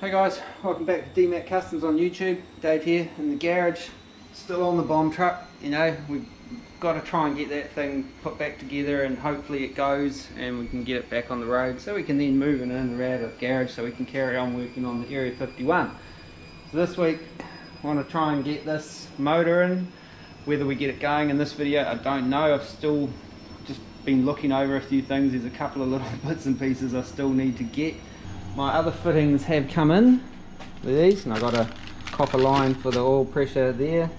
Hey guys, welcome back to DMAC Customs on YouTube. Dave here in the garage, still on the bomb truck. You know, we've got to try and get that thing put back together and hopefully it goes and we can get it back on the road so we can then move it in and out of the garage so we can carry on working on the Area 51. So this week I want to try and get this motor in. Whether we get it going in this video, I don't know. I've still just been looking over a few things. There's a couple of little bits and pieces I still need to get. My other fittings have come in with these, and I got a copper line for the oil pressure there,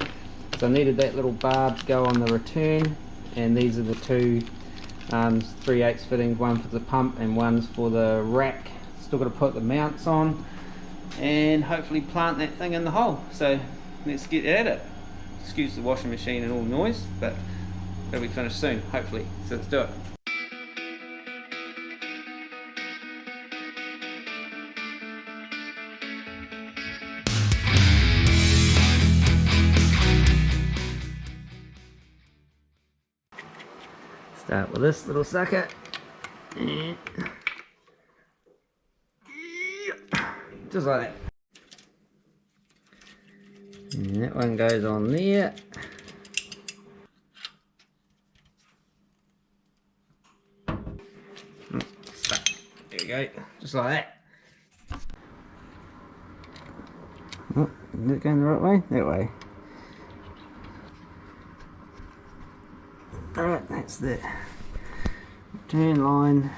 so I needed that little barb to go on the return, and these are the two 3/8 fittings, one for the pump and one's for the rack. Still got to put the mounts on and hopefully plant that thing in the hole, so let's get at it. Excuse the washing machine and all the noise, but it'll be finished soon hopefully, so let's do it. Start with this little sucker. Just like that. And that one goes on there. Stuck. There we go. Just like that. Oh, is it going the right way? That way. Alright, that's the return line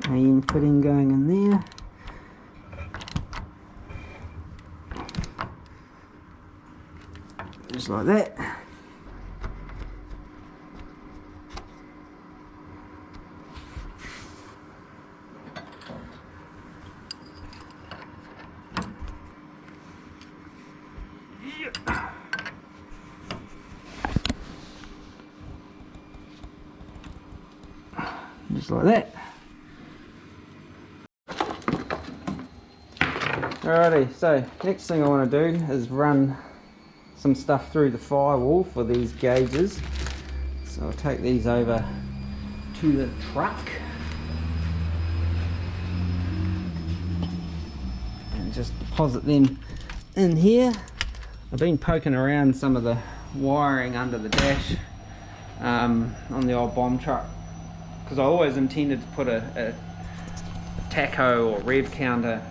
and fitting going in there. Just like that. Just like that. Alrighty, so next thing I want to do is run some stuff through the firewall for these gauges. So I'll take these over to the truck and just deposit them in here. I've been poking around some of the wiring under the dash on the old bomb truck, because I always intended to put a tacho or rev counter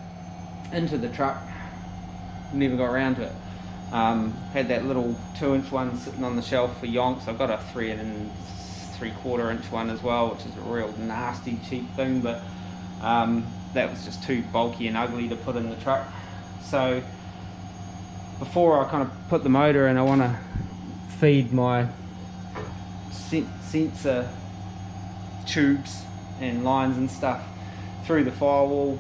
into the truck, never got around to it. Had that little 2-inch one sitting on the shelf for yonks. I've got a 3 3/4 inch one as well, which is a real nasty cheap thing, but that was just too bulky and ugly to put in the truck. So before I kind of put the motor in, I want to feed my sensor tubes and lines and stuff through the firewall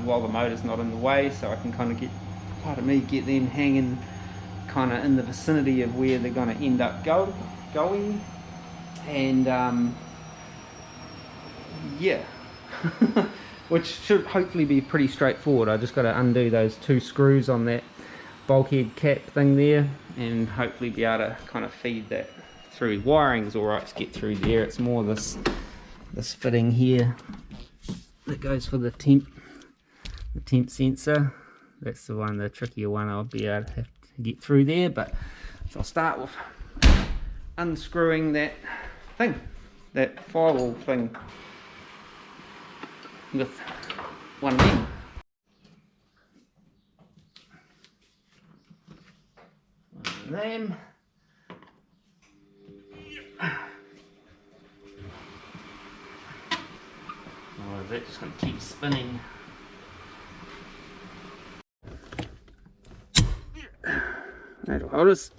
while the motor's not in the way, so I can kind of get them hanging kind of in the vicinity of where they're going to end up going, and yeah. Which should hopefully be pretty straightforward. I just got to undo those 2 screws on that bulkhead cap thing there and hopefully be able to kind of feed that through. Wiring's alright to get through there. It's more this fitting here that goes for the temp sensor. That's the one, the trickier one. I'll be able to have to get through there, but so I'll start with unscrewing that thing, that firewall thing, with one of them. One of them. Or is that just going to keep spinning? That'll hold us.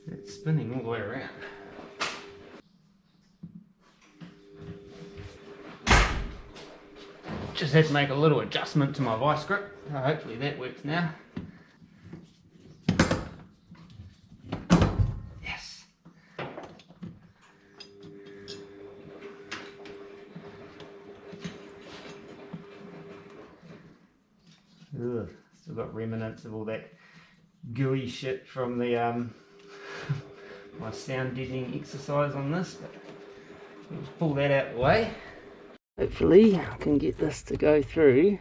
It's spinning all the way around. Just had to make a little adjustment to my vice grip. Hopefully that works now. Yes. Ugh, still got remnants of all that gooey shit from the my sound deadening exercise on this, but let's pull that out of the way. Hopefully I can get this to go through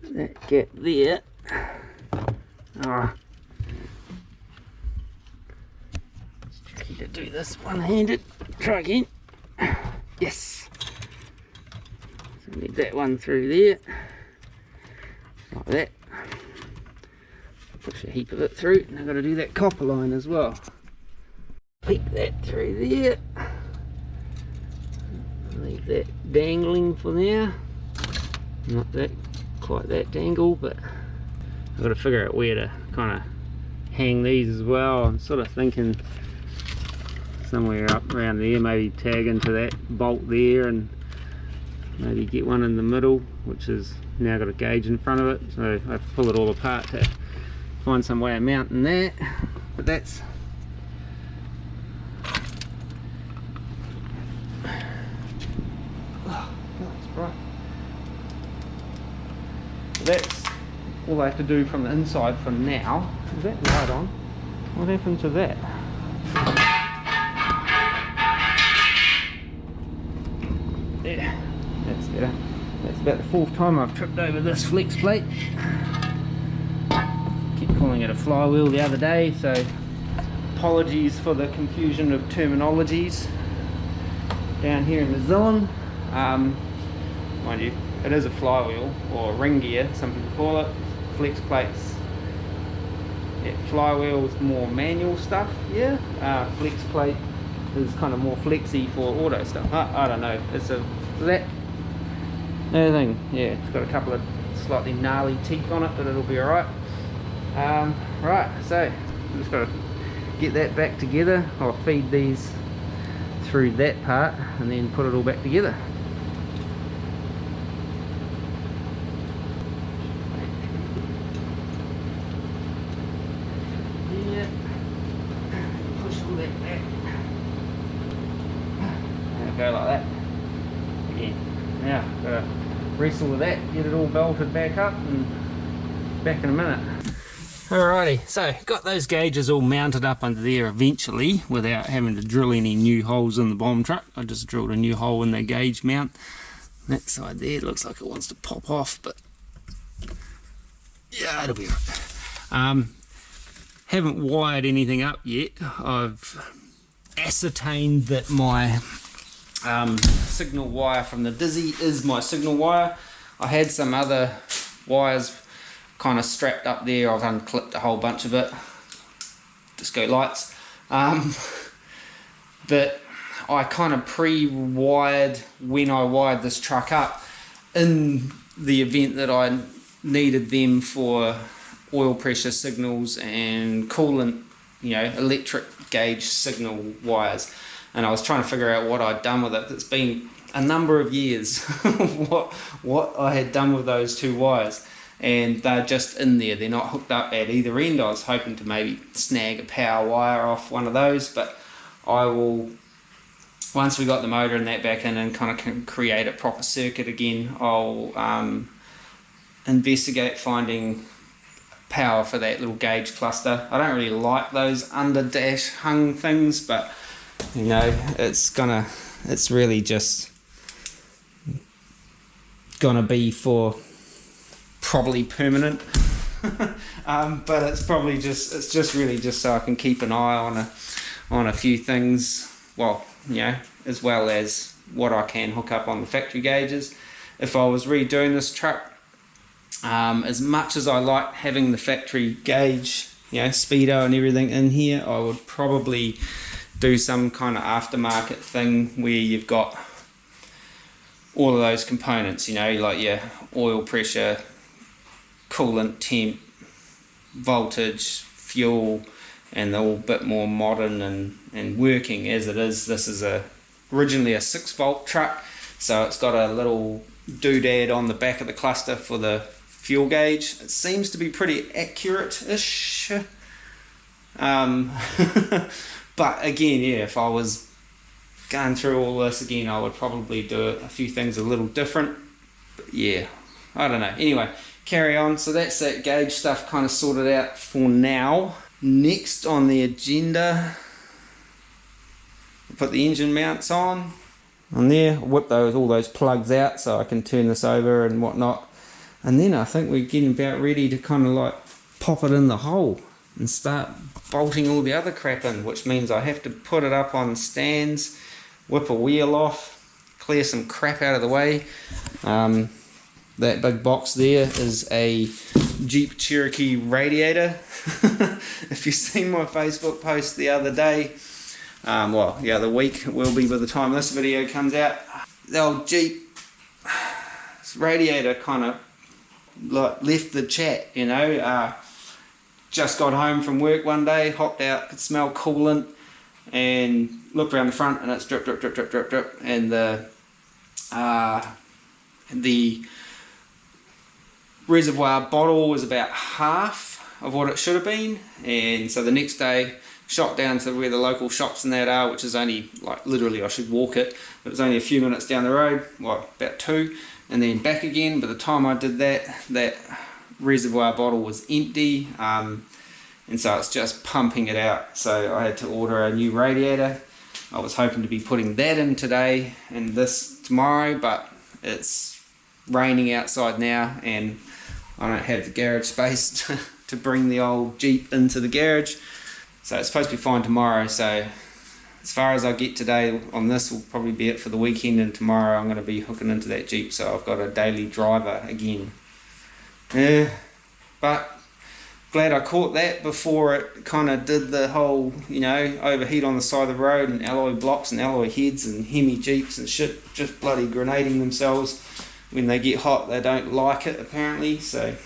that gap there. It's tricky to do this one-handed. Try again. Yes. So need that one through there. Like that. Push a heap of it through, and I've got to do that copper line as well. Peek that through there. Leave that dangling for now. Not that quite that dangle, but I've got to figure out where to kind of hang these as well. I'm sort of thinking somewhere up around there, maybe tag into that bolt there and maybe get one in the middle, which is now got a gauge in front of it, so I have to pull it all apart to find some way of mounting that. But that's that's all I have to do from the inside for now. Is that light on? What happened to that? There, that's better. That's about the 4th time I've tripped over this flex plate. Kept calling it a flywheel the other day, so apologies for the confusion of terminologies down here in New Zealand. Mind you, it is a flywheel, or ring gear, some people call it. Flex plates, yeah, flywheel is more manual stuff, yeah. Flex plate is kind of more flexy for auto stuff. I don't know, it's a that thing, yeah, it's got a couple of slightly gnarly teeth on it, but it'll be alright. Right, so I'm just got to get that back together. I'll feed these through that part and then put it all back together. Yeah, push all that back. And it'll go like that again. Now, gotta wrestle with that, get it all belted back up, and back in a minute. Alrighty, so got those gauges all mounted up under there eventually without having to drill any new holes in the bomb truck. I just drilled a new hole in the gauge mount. That side there looks like it wants to pop off, but yeah, it'll be right. Haven't wired anything up yet. I've ascertained that my signal wire from the Dizzy is my signal wire. I had some other wires kind of strapped up there. I've unclipped a whole bunch of it, disco lights, that I kind of pre-wired when I wired this truck up in the event that I needed them for oil pressure signals and coolant, you know, electric gauge signal wires. And I was trying to figure out what I'd done with it. It's been a number of years what I had done with those two wires, and they're just in there, they're not hooked up at either end. I was hoping to maybe snag a power wire off one of those, but I will, once we got the motor and that back in and kind of can create a proper circuit again, I'll investigate finding power for that little gauge cluster. I don't really like those under dash hung things, but you know, it's really just gonna be for probably permanent. But it's probably just really just so I can keep an eye on a few things, well, you know, as well as what I can hook up on the factory gauges. If I was redoing this truck, as much as I like having the factory gauge, you know, speedo and everything in here, I would probably do some kind of aftermarket thing where you've got all of those components, you know, like your oil pressure, coolant, temp, voltage, fuel, and they're all a bit more modern and working as it is. This is originally a 6-volt truck, so it's got a little doodad on the back of the cluster for the fuel gauge. It seems to be pretty accurate-ish. But again, yeah, if I was going through all this again, I would probably do a few things a little different. But yeah, I don't know. Anyway, carry on. So that's that gauge stuff kind of sorted out for now. Next on the agenda put the engine mounts on there, whip all those plugs out so I can turn this over and whatnot. And then I think we're getting about ready to kind of like pop it in the hole and start bolting all the other crap in, which means I have to put it up on stands, whip a wheel off, clear some crap out of the way. That big box there is a Jeep Cherokee radiator. If you've seen my Facebook post the other day, well, the other week, it will be by the time this video comes out, the old Jeep radiator kind of like left the chat, you know. Just got home from work one day, hopped out, could smell coolant, and looked around the front and it's drip, drip, drip, drip, drip, drip, and the reservoir bottle was about half of what it should have been. And so the next day, shot down to where the local shops and that are, which is only like literally I should walk it, but it was only a few minutes down the road, well, about 2, and then back again. By the time I did that reservoir bottle was empty, and so it's just pumping it out. So I had to order a new radiator. I was hoping to be putting that in today and this tomorrow, but it's raining outside now and I don't have the garage space to bring the old Jeep into the garage. So it's supposed to be fine tomorrow. So as far as I get today on this will probably be it for the weekend, and tomorrow I'm going to be hooking into that Jeep, so I've got a daily driver again. Yeah, but glad I caught that before it kind of did the whole, you know, overheat on the side of the road and alloy blocks and alloy heads and Hemi Jeeps and shit just bloody grenading themselves. When they get hot, they don't like it apparently. So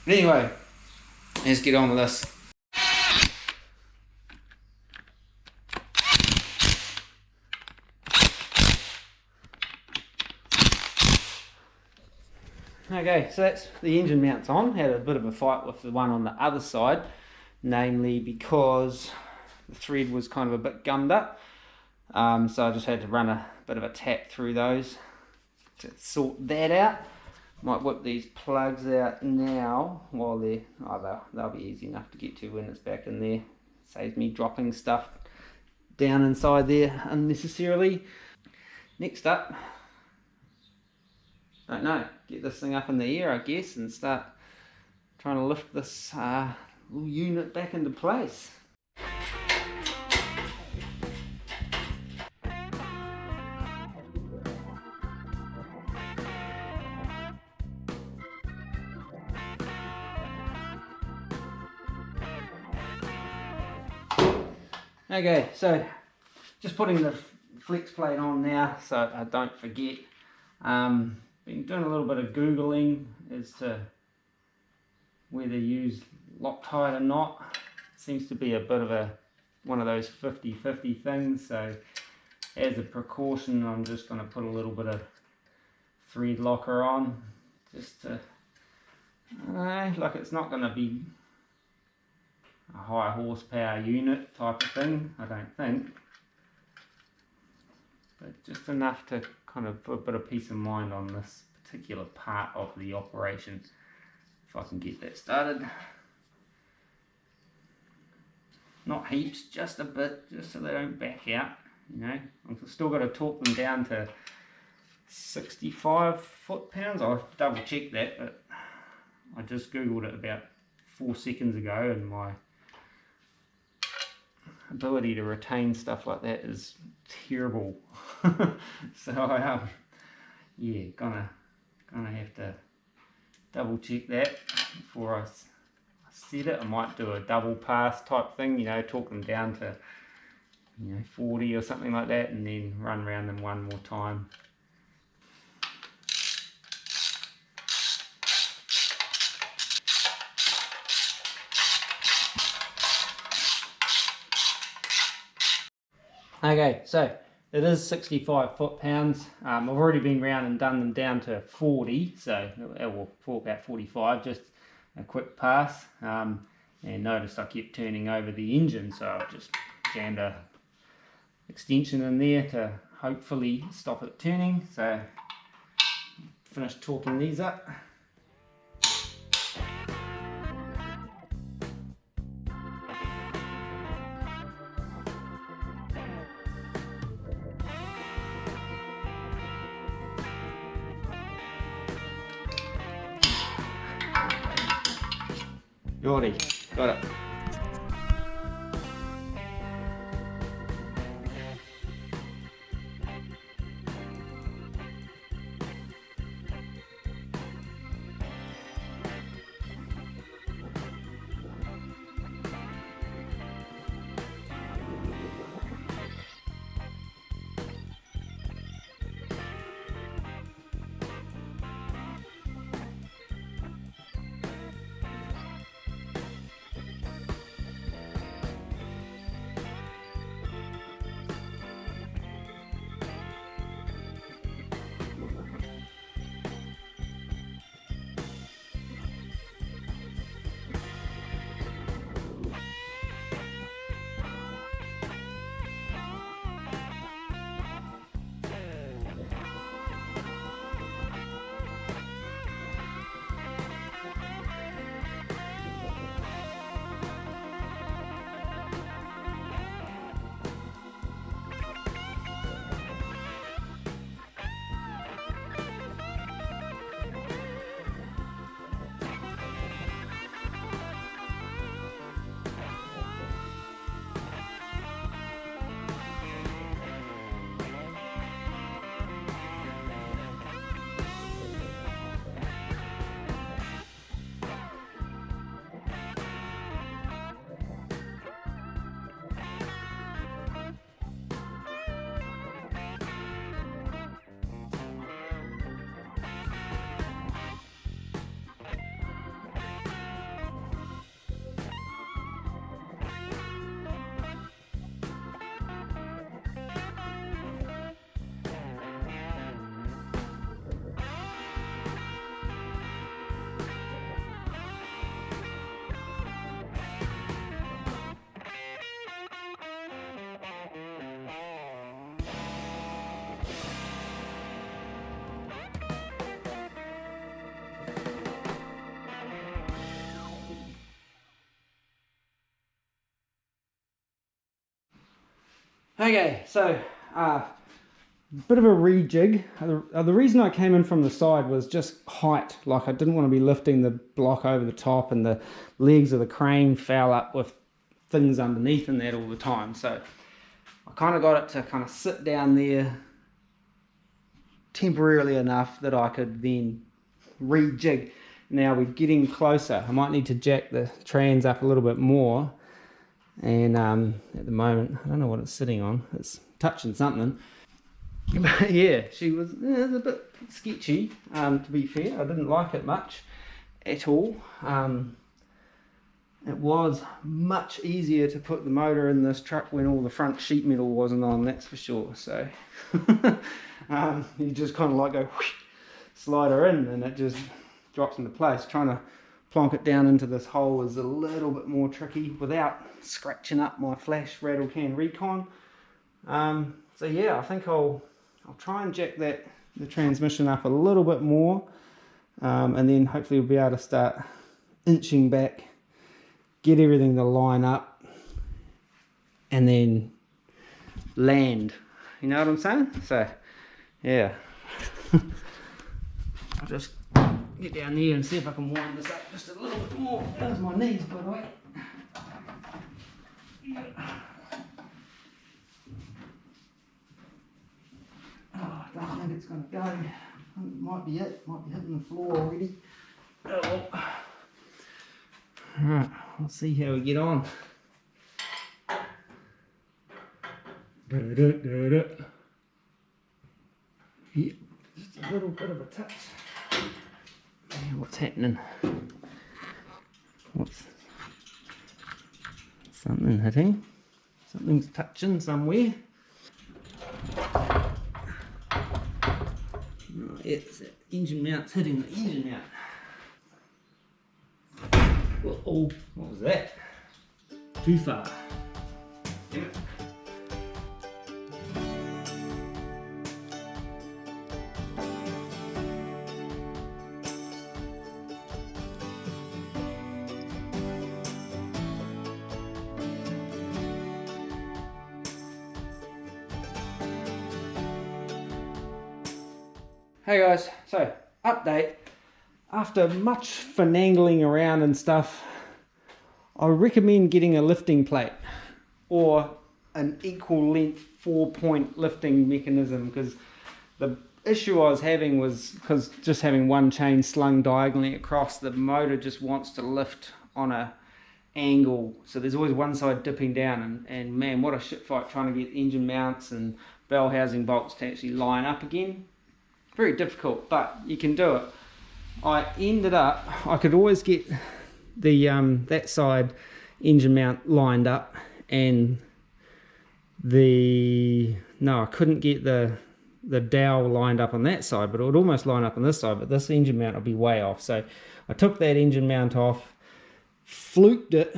anyway, let's get on with this. Okay, so that's the engine mounts on. Had a bit of a fight with the one on the other side, namely because the thread was kind of a bit gummed up. So I just had to run a bit of a tap through those to sort that out. Might whip these plugs out now while they'll be easy enough to get to when it's back in there. Saves me dropping stuff down inside there unnecessarily. Next up, don't know, get this thing up in the air I guess and start trying to lift this little unit back into place. Okay, so just putting the flex plate on now so I don't forget. Been doing a little bit of Googling as to whether to use Loctite or not. Seems to be a bit of one of those 50-50 things, so as a precaution I'm just going to put a little bit of thread locker on, just to, like it's not going to be a high horsepower unit type of thing, I don't think, but just enough to kind of put a bit of peace of mind on this particular part of the operation, if I can get that started. Not heaps, just a bit, just so they don't back out, you know. I've still got to torque them down to 65 foot-pounds. I'll double check that, but I just googled it about 4 seconds ago and my ability to retain stuff like that is terrible. So yeah, gonna have to double check that before I set it. I might do a double pass type thing, you know, torque them down to, you know, 40 or something like that, and then run around them one more time. Okay, so it is 65 foot-pounds. I've already been round and done them down to 40, so it will for about 45, just a quick pass. And noticed I kept turning over the engine, so I've just jammed a extension in there to hopefully stop it turning. So finished torquing these up. Righty, got it. Okay, so bit of a rejig. The reason I came in from the side was just height. Like I didn't want to be lifting the block over the top, and the legs of the crane fell up with things underneath and that all the time. So I kind of got it to kind of sit down there temporarily enough that I could then rejig. Now we're getting closer. I might need to jack the trans up a little bit more. And at the moment, I don't know what it's sitting on. It's touching something. But yeah, it was a bit sketchy, to be fair. I didn't like it much at all. It was much easier to put the motor in this truck when all the front sheet metal wasn't on, that's for sure. So you just kind of like go whoosh, slide her in, and it just drops into place. Trying to plonk it down into this hole is a little bit more tricky without scratching up my flash rattle can recon. So yeah, I think I'll try and jack the transmission up a little bit more, and then hopefully we'll be able to start inching back, get everything to line up, and then land. You know what I'm saying? So yeah. I'll just get down there and see if I can wind this up just a little bit more. There's my knees, by the way. Oh, I don't think it's going to go. I think it might be it. Might be hitting the floor already. Oh well. Alright, we'll see how we get on. Yeah, just a little bit of a touch. What's happening? What's something hitting? Something's touching somewhere. Oh, it's the engine mount's hitting the engine mount. Oh, what was that? Too far. Damn it. Hey guys, so update. After much finagling around and stuff, I recommend getting a lifting plate or an equal length 4-point lifting mechanism, because the issue I was having was because just having one chain slung diagonally across, the motor just wants to lift on a angle, so there's always one side dipping down, and man, what a shit fight trying to get engine mounts and bell housing bolts to actually line up again. Very difficult, but you can do it. I ended up, I could always get the that side engine mount lined up, and I couldn't get the dowel lined up on that side, but it would almost line up on this side, but this engine mount would be way off. So I took that engine mount off, fluked it,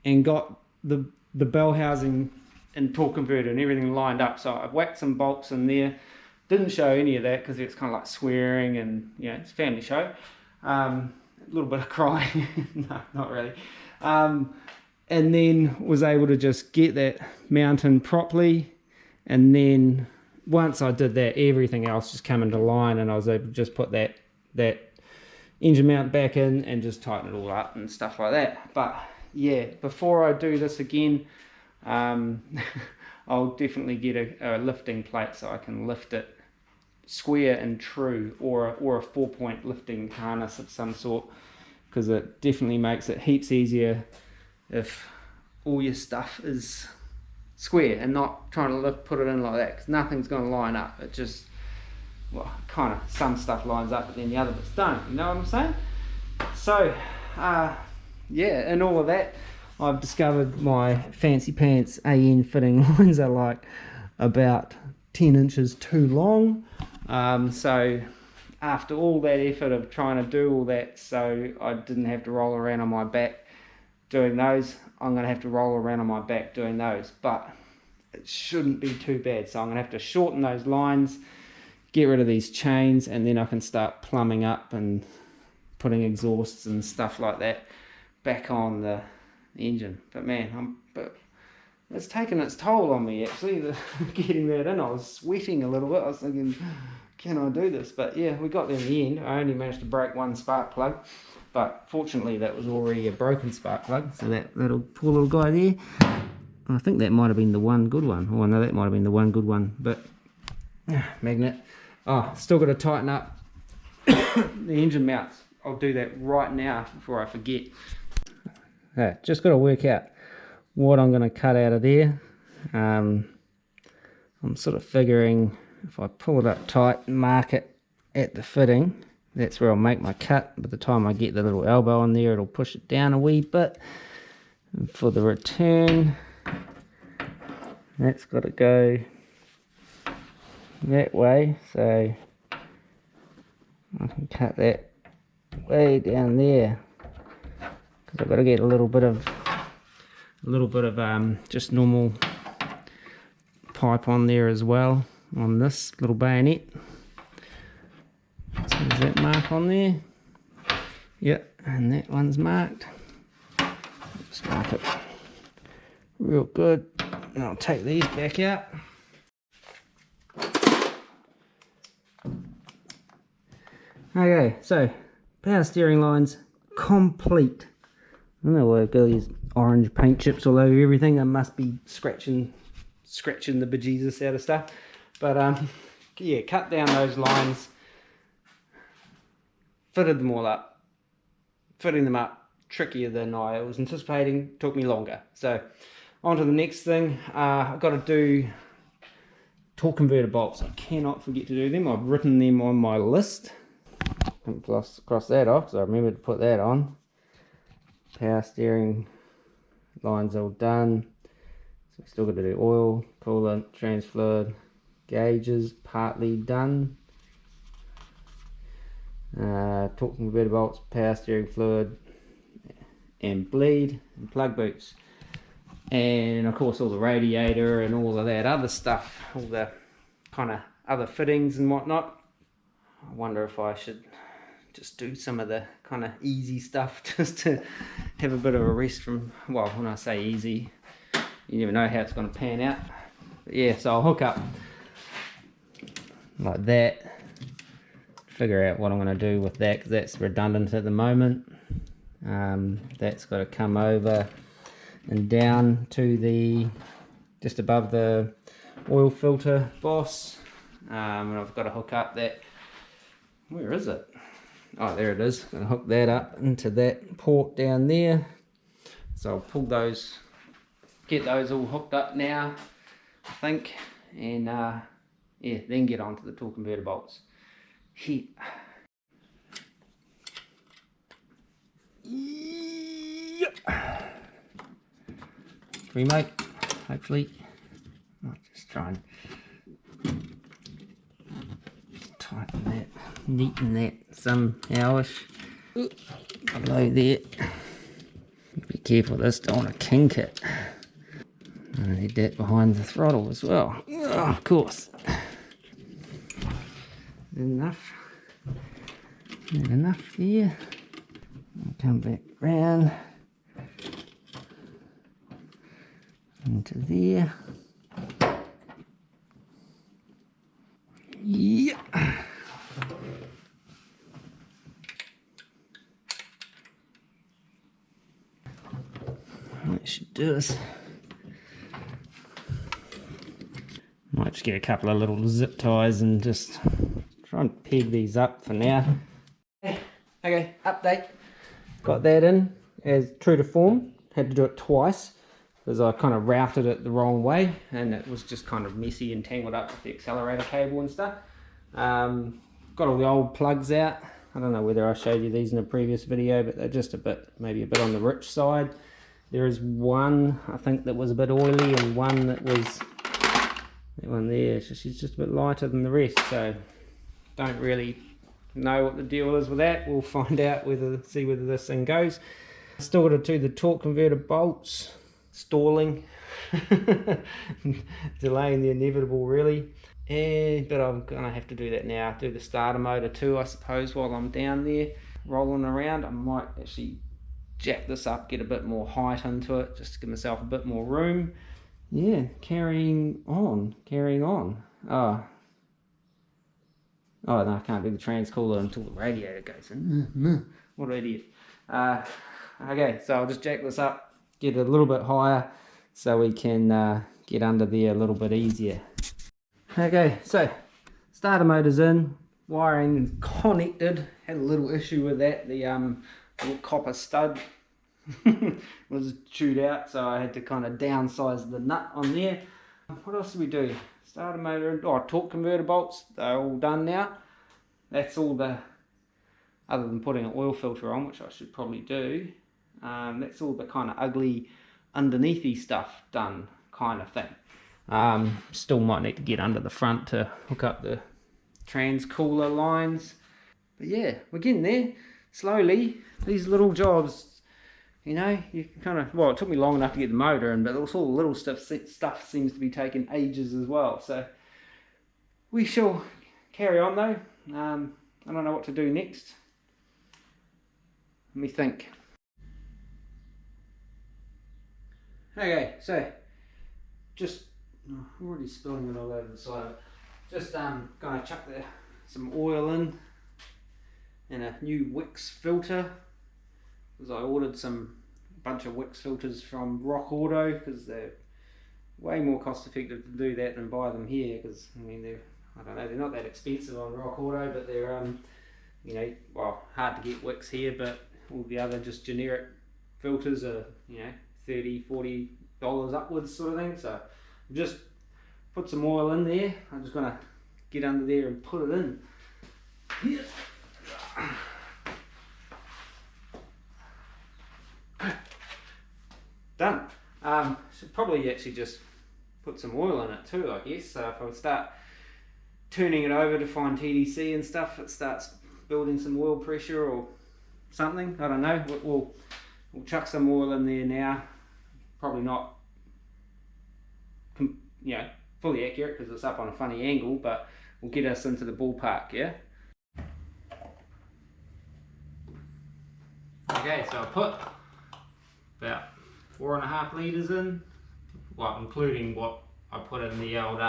and got the bell housing and torque converter and everything lined up. So I whacked some bolts in there. Didn't show any of that because it's kind of like swearing, and you know, it's a family show. A little bit of crying. No, not really. And then was able to just get that mounted properly, and then once I did that, everything else just came into line, and I was able to just put that engine mount back in and just tighten it all up and stuff like that. But yeah, before I do this again, I'll definitely get a lifting plate so I can lift it square and true, or a 4-point lifting harness of some sort, because it definitely makes it heaps easier if all your stuff is square and not trying to put it in like that, because nothing's going to line up. It just, well, kind of, some stuff lines up, but then the other bits don't, you know what I'm saying? So yeah, and all of that, I've discovered my fancy pants AN fitting lines are like about 10 inches too long. So after all that effort of trying to do all that so I didn't have to roll around on my back doing those, I'm going to have to roll around on my back doing those, but it shouldn't be too bad. So I'm going to have to shorten those lines, get rid of these chains, and then I can start plumbing up and putting exhausts and stuff like that back on the engine. But man, it's taken its toll on me actually, getting that in. I was sweating a little bit. I was thinking, can I do this? But yeah, we got there in the end. I only managed to break one spark plug, but fortunately that was already a broken spark plug, so that little poor little guy there, I think that might have been the one good one. Oh no, that might have been the one good one, but magnet. Oh, still got to tighten up the engine mounts. I'll do that right now before I forget. Just got to work out what I'm going to cut out of there. I'm sort of figuring if I pull it up tight and mark it at the fitting, that's where I'll make my cut. By the time I get the little elbow on there, it'll push it down a wee bit. And for the return, that's got to go that way, so I can cut that way down there, because I've got to get a little bit of just normal pipe on there as well on this little bayonet. So there's that mark on there. Yep, and that one's marked. Just mark it real good, and I'll take these back out. Okay, so power steering lines complete. I don't know why I've got these orange paint chips all over everything. I must be scratching the bejesus out of stuff. But yeah, cut down those lines, fitted them all up. Fitting them up trickier than I was anticipating, took me longer. So on to the next thing. I've got to do torque converter bolts. I cannot forget to do them. I've written them on my list. Cross that off, so I remember to put that on. Power steering lines all done. So we still got to do oil, coolant, trans fluid, gauges partly done. Torque converter bolts, power steering fluid, and bleed, and plug boots, and of course all the radiator and all of that other stuff, all the kind of other fittings and whatnot. I wonder if I should just do some of the kind of easy stuff just to have a bit of a rest from, well, when I say easy, you never know how it's going to pan out. But yeah, so I'll hook up like that, figure out what I'm going to do with that, because that's redundant at the moment. That's got to come over and down to the just above the oil filter boss, and I've got to hook up that, where is it? Oh, there it is. Gonna hook that up into that port down there. So I'll pull those, get those all hooked up now, I think, and yeah, then get onto the torque converter bolts. Yep. Remote, hopefully. I'll just try and tighten that, neaten that somehowish. Below there. Be careful, this don't want to kink it. I need that behind the throttle as well. Oh, of course. Enough. Not enough there. I'll come back round into there. Yeah. What I should do is might just get a couple of little zip ties and just try and peg these up for now. Okay, update. Got that in as true to form. Had to do it twice because I kind of routed it the wrong way and it was just kind of messy and tangled up with the accelerator cable and stuff. Got all the old plugs out. I don't know whether I showed you these in a previous video, but they're just a bit, maybe a bit on the rich side. There is one, I think, that was a bit oily, and one that was, that one there, so she's just a bit lighter than the rest, so don't really know what the deal is with that. We'll find out, see whether this thing goes. Still got to do the torque converter bolts, stalling, delaying the inevitable really. But I'm gonna have to do that now, do the starter motor too, I suppose, while I'm down there rolling around. I might actually jack this up, get a bit more height into it, just to give myself a bit more room. Yeah, carrying on. Oh no, I can't do the trans cooler until the radiator goes in. What an idiot. Okay, so I'll just jack this up, get it a little bit higher so we can get under there a little bit easier. Okay, so starter motor's in, wiring is connected. Had a little issue with that. The little copper stud was chewed out, so I had to kind of downsize the nut on there. What else did we do? Starter motor, torque converter bolts, they're all done now. That's all the, other than putting an oil filter on, which I should probably do, that's all the kind of ugly underneathy stuff done, kind of thing. Still might need to get under the front to hook up the trans cooler lines, but yeah, we're getting there slowly. These little jobs, you know, you can kind of, well, it took me long enough to get the motor in, but also all the little stuff seems to be taking ages as well, so we shall carry on though. I don't know what to do next. Let me think. Okay, so just already spilling it all over the side of it. Just gonna chuck some oil in and a new Wix filter, because I ordered a bunch of Wix filters from Rock Auto, because they're way more cost effective to do that than buy them here, because I mean I don't know, they're not that expensive on Rock Auto, but they're you know, well, hard to get Wix here, but all the other just generic filters are, you know, $30–40 upwards sort of thing. So just put some oil in there. I'm just gonna get under there and put it in. Yeah. Done. Should probably actually just put some oil in it too, I guess. So if I start turning it over to find TDC and stuff, it starts building some oil pressure or something. I don't know. We'll chuck some oil in there now. Probably not, you know, fully accurate because it's up on a funny angle, but we'll get us into the ballpark, yeah? Okay, so I put about 4.5 litres in, well, including what I put in the old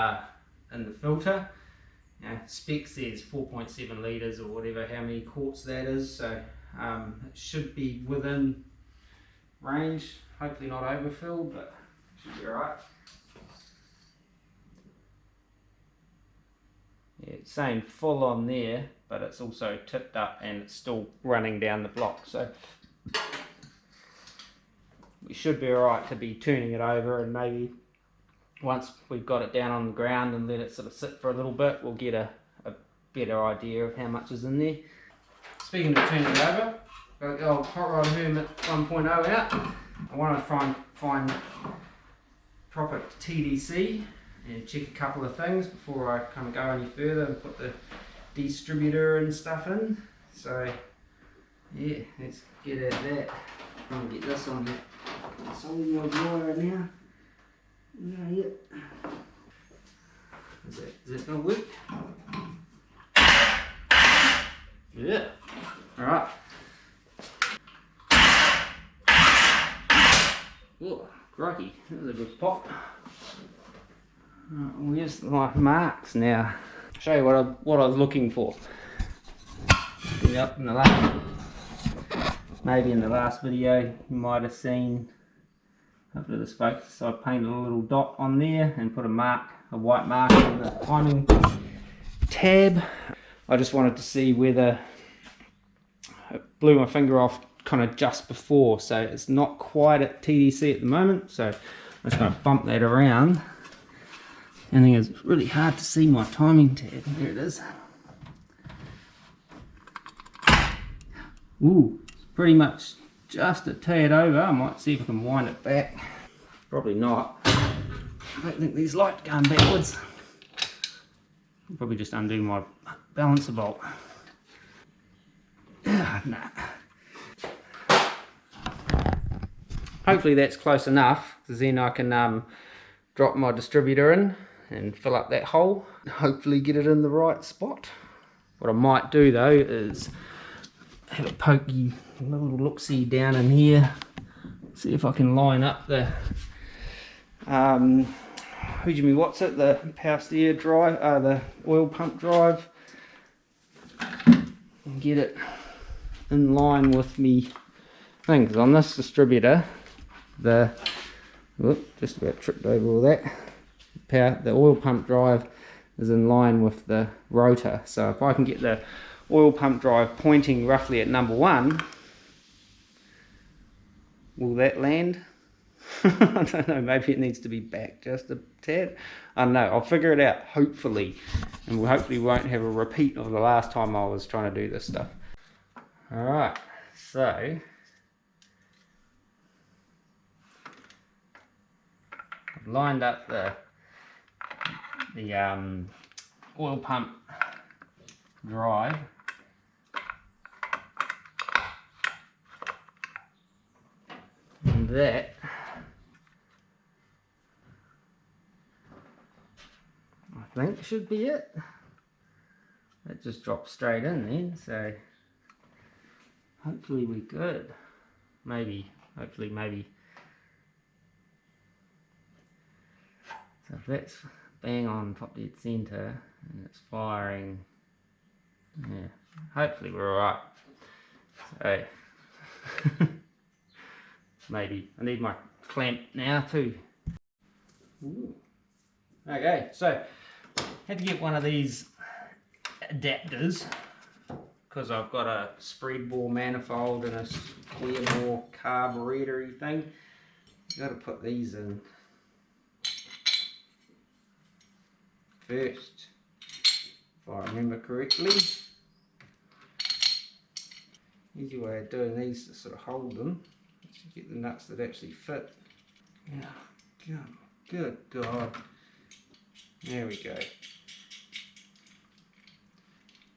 in the filter. You know, spec says 4.7 litres or whatever, how many quarts that is, so It should be within range, hopefully not overfilled, but should be alright. Yeah, it's saying full on there, but it's also tipped up and it's still running down the block, so we should be alright to be turning it over, and maybe once we've got it down on the ground and let it sort of sit for a little bit, we'll get a better idea of how much is in there. Speaking of turning it over, got the old Hot Rod Hermit 1.0 out. I want to try and find proper TDC and check a couple of things before I kind of go any further and put the distributor and stuff in. So yeah, let's get at that. I'm going to get this on the solid wire now. Yeah. Is that going to work? Yeah. Alright. Oh, crikey, that was a good pop. Where's my marks now? I'll show you what I was looking for. Up in the last, maybe in the last video, you might have seen. Hopefully this focus. So I painted a little dot on there and put a white mark on the timing tab. I just wanted to see whether it blew my finger off kind of just before, so it's not quite at TDC at the moment, so I'm just going to bump that around. And then it's really hard to see my timing tab. There it is. Ooh, it's pretty much just a tad over. I might see if I can wind it back. Probably not. I don't think these lights going backwards. I'll probably just undo my balancer bolt. Nah. Hopefully that's close enough, because then I can drop my distributor in and fill up that hole. Hopefully get it in the right spot. What I might do though is have a pokey little look-see down in here. See if I can line up the what's it? The power steer drive, the oil pump drive, and get it in line with me thing. Because on this distributor, just about tripped over all that. The oil pump drive is in line with the rotor. So if I can get the oil pump drive pointing roughly at number 1, will that land? I don't know, maybe it needs to be back just a tad. I don't know, I'll figure it out, hopefully. And we hopefully won't have a repeat of the last time I was trying to do this stuff. Alright, so I've lined up the oil pump drive. And that I think should be it. That just drops straight in then, so hopefully we're good. Hopefully maybe. So if that's bang on top dead center and it's firing, yeah, hopefully we're alright. So maybe I need my clamp now too. Ooh. Okay, so had to get one of these adapters because I've got a spread bore manifold and a square bore carburetor-y thing. Got to put these in first, if I remember correctly. Easy way of doing these to sort of hold them is to get the nuts that actually fit. Yeah, good God. There we go.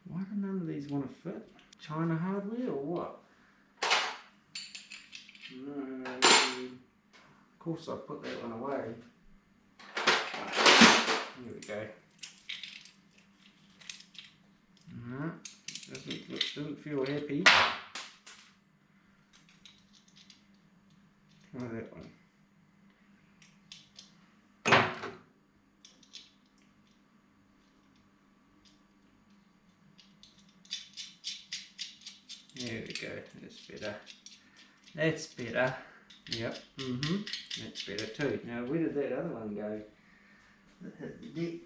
Why do none of these want to fit? China hardware or what? No. Of course I put that one away. There we go. Doesn't feel happy. Try that one. There we go, that's better. That's better. Yep, that's better too. Now where did that other one go? That hit the deck.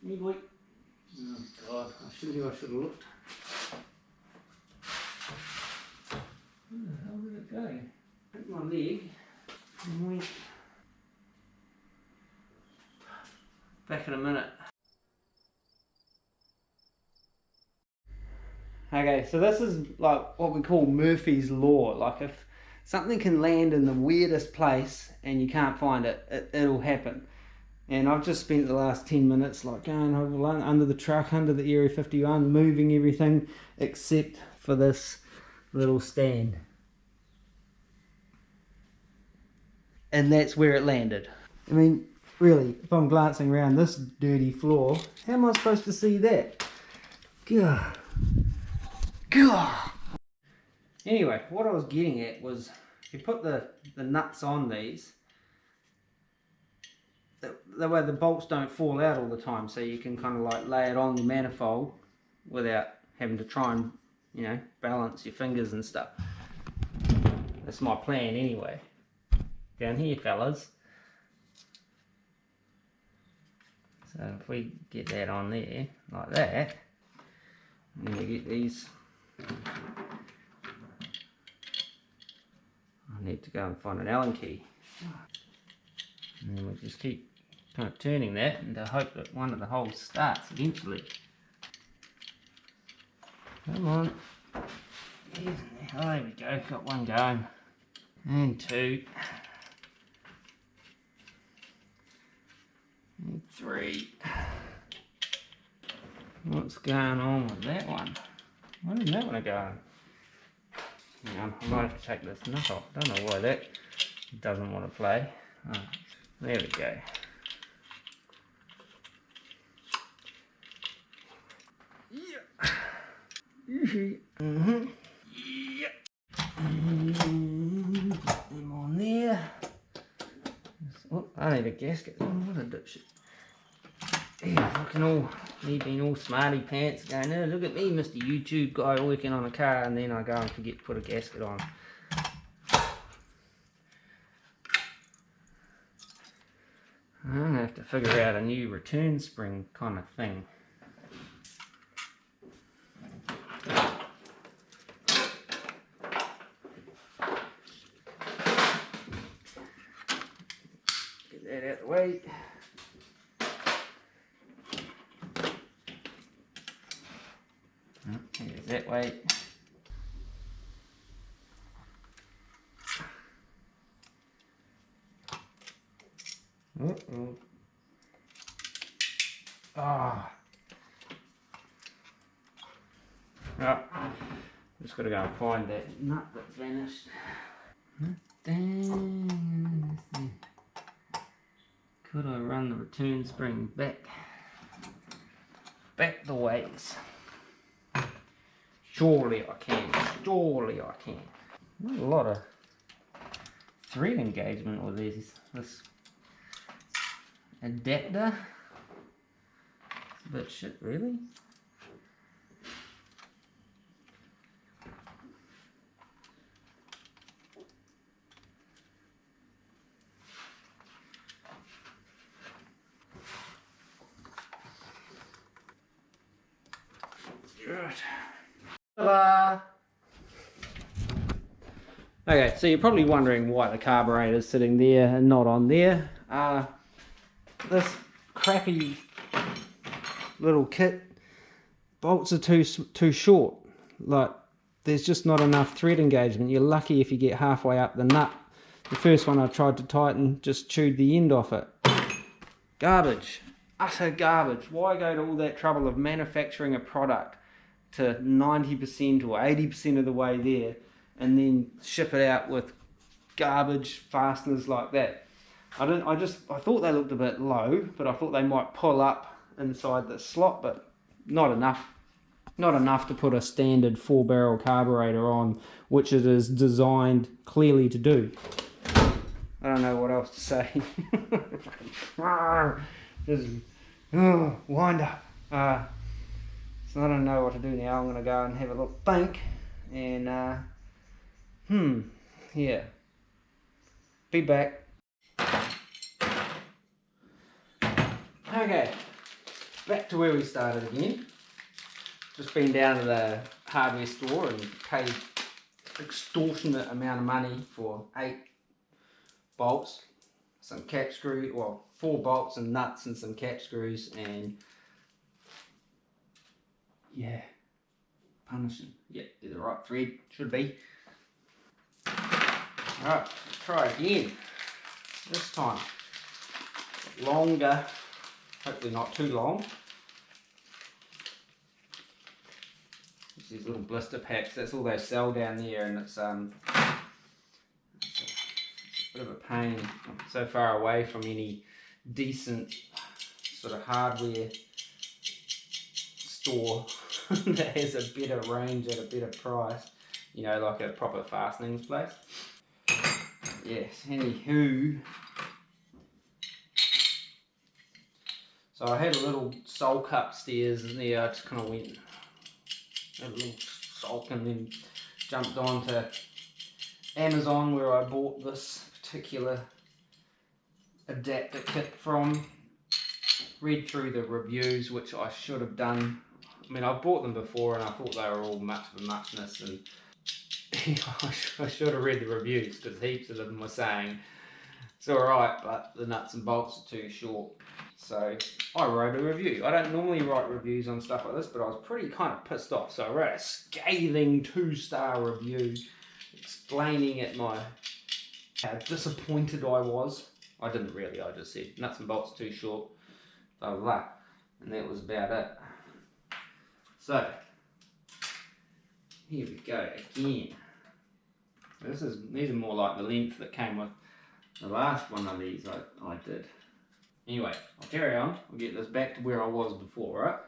Hey boy. Oh god, I should have looked. Where the hell did it go? Hit my leg and went. Back in a minute. Okay, so this is like what we call Murphy's Law. Like if something can land in the weirdest place and you can't find it, it'll happen. And I've just spent the last 10 minutes like going over under the truck, under the Area 51, moving everything except for this little stand. And that's where it landed. I mean, really, if I'm glancing around this dirty floor, how am I supposed to see that? Gah. Gah. Anyway, what I was getting at was, if you put the nuts on these, that way the bolts don't fall out all the time, so you can kind of like lay it on the manifold without having to try and, you know, balance your fingers and stuff. That's my plan anyway. Down here, fellas. So if we get that on there, like that, and then we get these, I need to go and find an Allen key. And then we just keep kind of turning that and to hope that one of the holes starts eventually. Come on. Oh, there we go, got one going. And two. And three. What's going on with that one? Why didn't that one go? Hang on, I might have to take this nut off. Don't know why that doesn't want to play. Oh, there we go. Yeah. Mm-hmm. Yeah. And put them on there. Oh, I need a gasket. Oh, what a dipshit. Yeah, looking all, me being all smarty pants, going, oh, look at me, Mr. YouTube guy working on a car, and then I go and forget to put a gasket on. I'm going to have to figure out a new return spring kind of thing. Get that out of the way. Here's that way. Uh-oh. Ah. Right. Just got to go and find that nut that vanished. Dang. Could I run the return spring back the ways? Surely I can. Surely I can. Not a lot of thread engagement with this adapter. It's a bit shit, really. Good. Ta-da! Okay, so you're probably wondering why the carburetor is sitting there and not on there. This crappy little kit, bolts are too short. Like, there's just not enough thread engagement. You're lucky if you get halfway up the nut. The first one I tried to tighten just chewed the end off it. Garbage. Utter garbage. Why go to all that trouble of manufacturing a product to 90% or 80% of the way there and then ship it out with garbage fasteners like that? I thought they looked a bit low, but I thought they might pull up inside the slot, but not enough. Not enough to put a standard 4-barrel carburetor on, which it is designed clearly to do. I don't know what else to say. Just wind up. So I don't know what to do now. I'm going to go and have a little think and yeah, be back. Okay, back to where we started again. Just been down to the hardware store and paid extortionate amount of money for 8 bolts, some cap screws, well 4 bolts and nuts and some cap screws, and yeah, punishing. Yep, they're the right thread, should be. Alright, try again. This time longer, hopefully not too long. These little blister packs, that's all they sell down there, and it's a bit of a pain. I'm so far away from any decent sort of hardware store that has a better range at a better price, you know, like a proper fastenings place. Yes, anywho, so I had a little sulk upstairs and there I just kind of went a little sulk and then jumped on to Amazon where I bought this particular adapter kit from. Read through the reviews, which I should have done. I mean, I've bought them before and I thought they were all much of a muchness, and I should have read the reviews, because heaps of them were saying it's alright but the nuts and bolts are too short. So I wrote a review. I don't normally write reviews on stuff like this, but I was pretty kind of pissed off, so I wrote a scathing 2-star review explaining how disappointed I was. I didn't really, I just said nuts and bolts too short, blah blah blah, and that was about it. So here we go again. These are more like the length that came with the last one of these I did. Anyway, I'll carry on. I'll get this back to where I was before, right?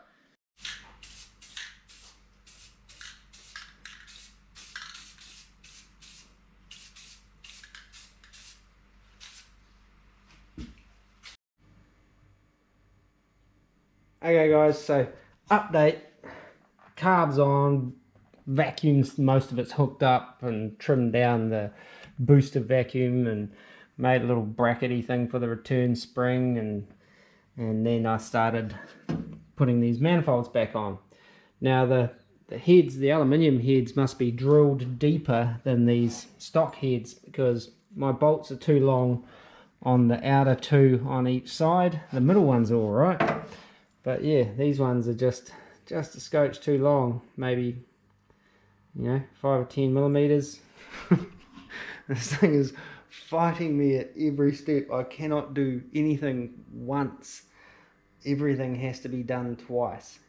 Okay guys, so update, carbs on, vacuums, most of it's hooked up and trimmed down the booster vacuum and made a little brackety thing for the return spring, and then I started putting these manifolds back on. Now the heads, the aluminium heads, must be drilled deeper than these stock heads because my bolts are too long on the outer 2 on each side. The middle ones are alright, but yeah, these ones are just a scotch too long, maybe, you know, 5 or 10 millimeters. This thing is fighting me at every step. I cannot do anything once. Everything has to be done twice.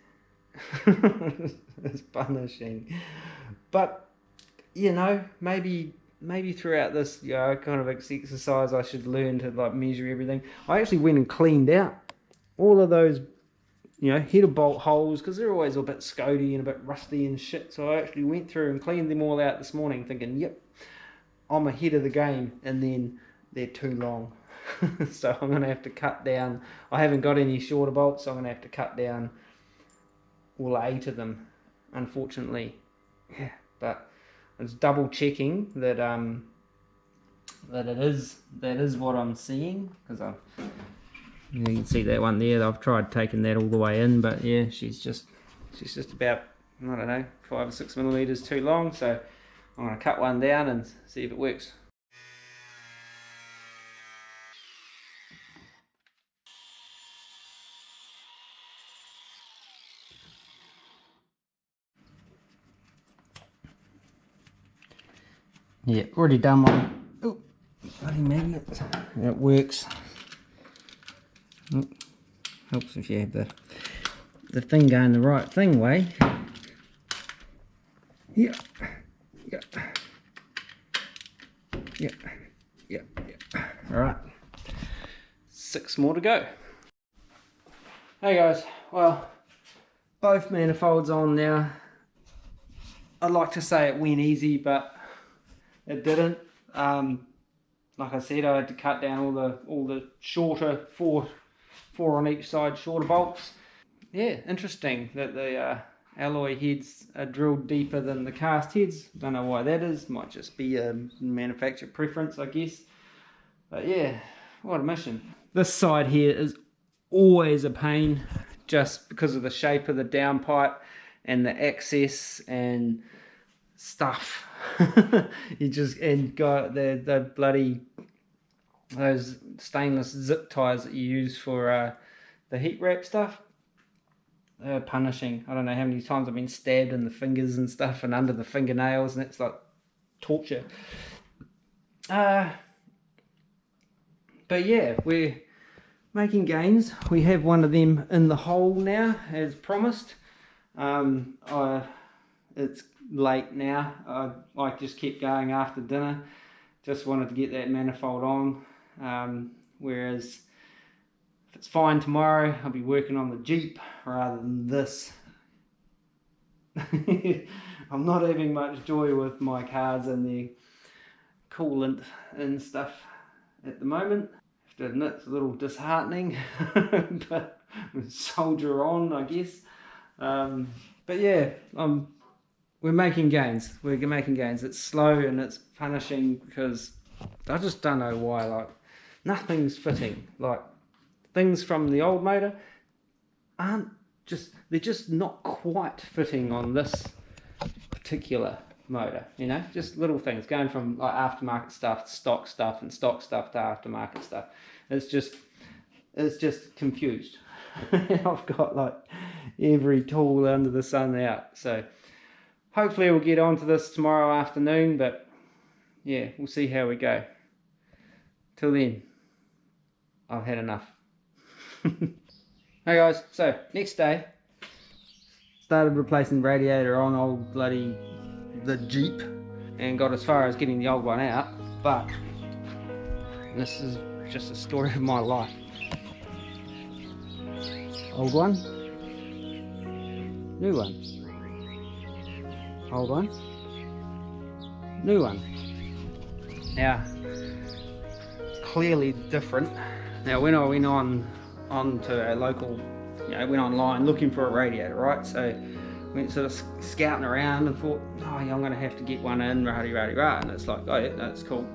It's punishing. But, you know, maybe throughout this, you know, kind of exercise I should learn to like measure everything. I actually went and cleaned out all of those, you know, header bolt holes, because they're always a bit scody and a bit rusty and shit. So I actually went through and cleaned them all out this morning thinking, yep, I'm ahead of the game, and then they're too long. So I'm going to have to cut down. I haven't got any shorter bolts, so I'm going to have to cut down all 8 of them, unfortunately. Yeah, but it's double checking that that is what I'm seeing, because you can see that one there. I've tried taking that all the way in, but yeah, she's just about, I don't know, 5 or 6 millimeters too long. So I'm going to cut one down and see if it works. Yeah, already done one. Oh, bloody magnet. It works. Oh, helps if you have the thing going the right thing way. Yeah. Yeah. Yeah. Yeah. Yeah. Alright. 6 more to go. Hey guys, well, both manifolds on now. I'd like to say it went easy, but it didn't. Like I said, I had to cut down all the shorter four on each side shorter bolts. Yeah, interesting that alloy heads are drilled deeper than the cast heads. Don't know why that is. Might just be a manufacturer preference, I guess. But yeah, what a mission. This side here is always a pain, just because of the shape of the downpipe and the access and stuff. You just got the bloody those stainless zip ties that you use for the heat wrap stuff. They're punishing. I don't know how many times I've been stabbed in the fingers and stuff and under the fingernails, and it's like torture. But yeah, we're making gains. We have one of them in the hole now, as promised. It's late now. I just kept going after dinner. Just wanted to get that manifold on. Whereas if it's fine tomorrow, I'll be working on the Jeep rather than this. I'm not having much joy with my cars and the coolant and stuff at the moment. I have to admit, it's a little disheartening, but soldier on, I guess. But yeah, we're making gains. We're making gains. It's slow and it's punishing because I just don't know why. Like, nothing's fitting. Like, things from the old motor they're just not quite fitting on this particular motor, you know, just little things going from like aftermarket stuff to stock stuff and stock stuff to aftermarket stuff. It's just confused. I've got like every tool under the sun out, so hopefully we'll get onto this tomorrow afternoon, but yeah, we'll see how we go. Till then, I've had enough. Hey guys, so next day, started replacing the radiator on old the Jeep and got as far as getting the old one out, but this is just a story of my life. Old one, new one, old one, new one. Now, clearly different. Now when I went on to a local, you know, went online looking for a radiator, right? So went sort of scouting around and thought, oh yeah, I'm going to have to get one in, rah and it's like, oh yeah, that's cool.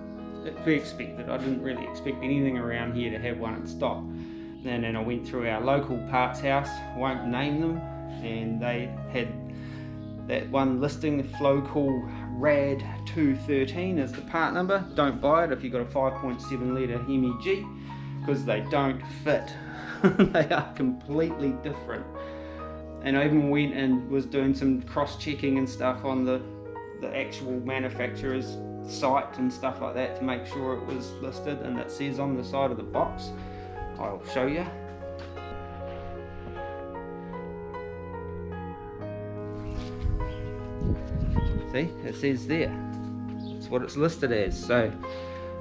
It's be expected. I didn't really expect anything around here to have one in stock. And then I went through our local parts house, won't name them, and they had that one listing, the Flowcool Rad 213 is the part number. Don't buy it if you've got a 5.7 litre Hemi Jeep, because they don't fit. They are completely different. And I even went and was doing some cross-checking and stuff on the actual manufacturer's site and stuff like that to make sure it was listed, and it says on the side of the box. I'll show you. See, it says there. It's what it's listed as. So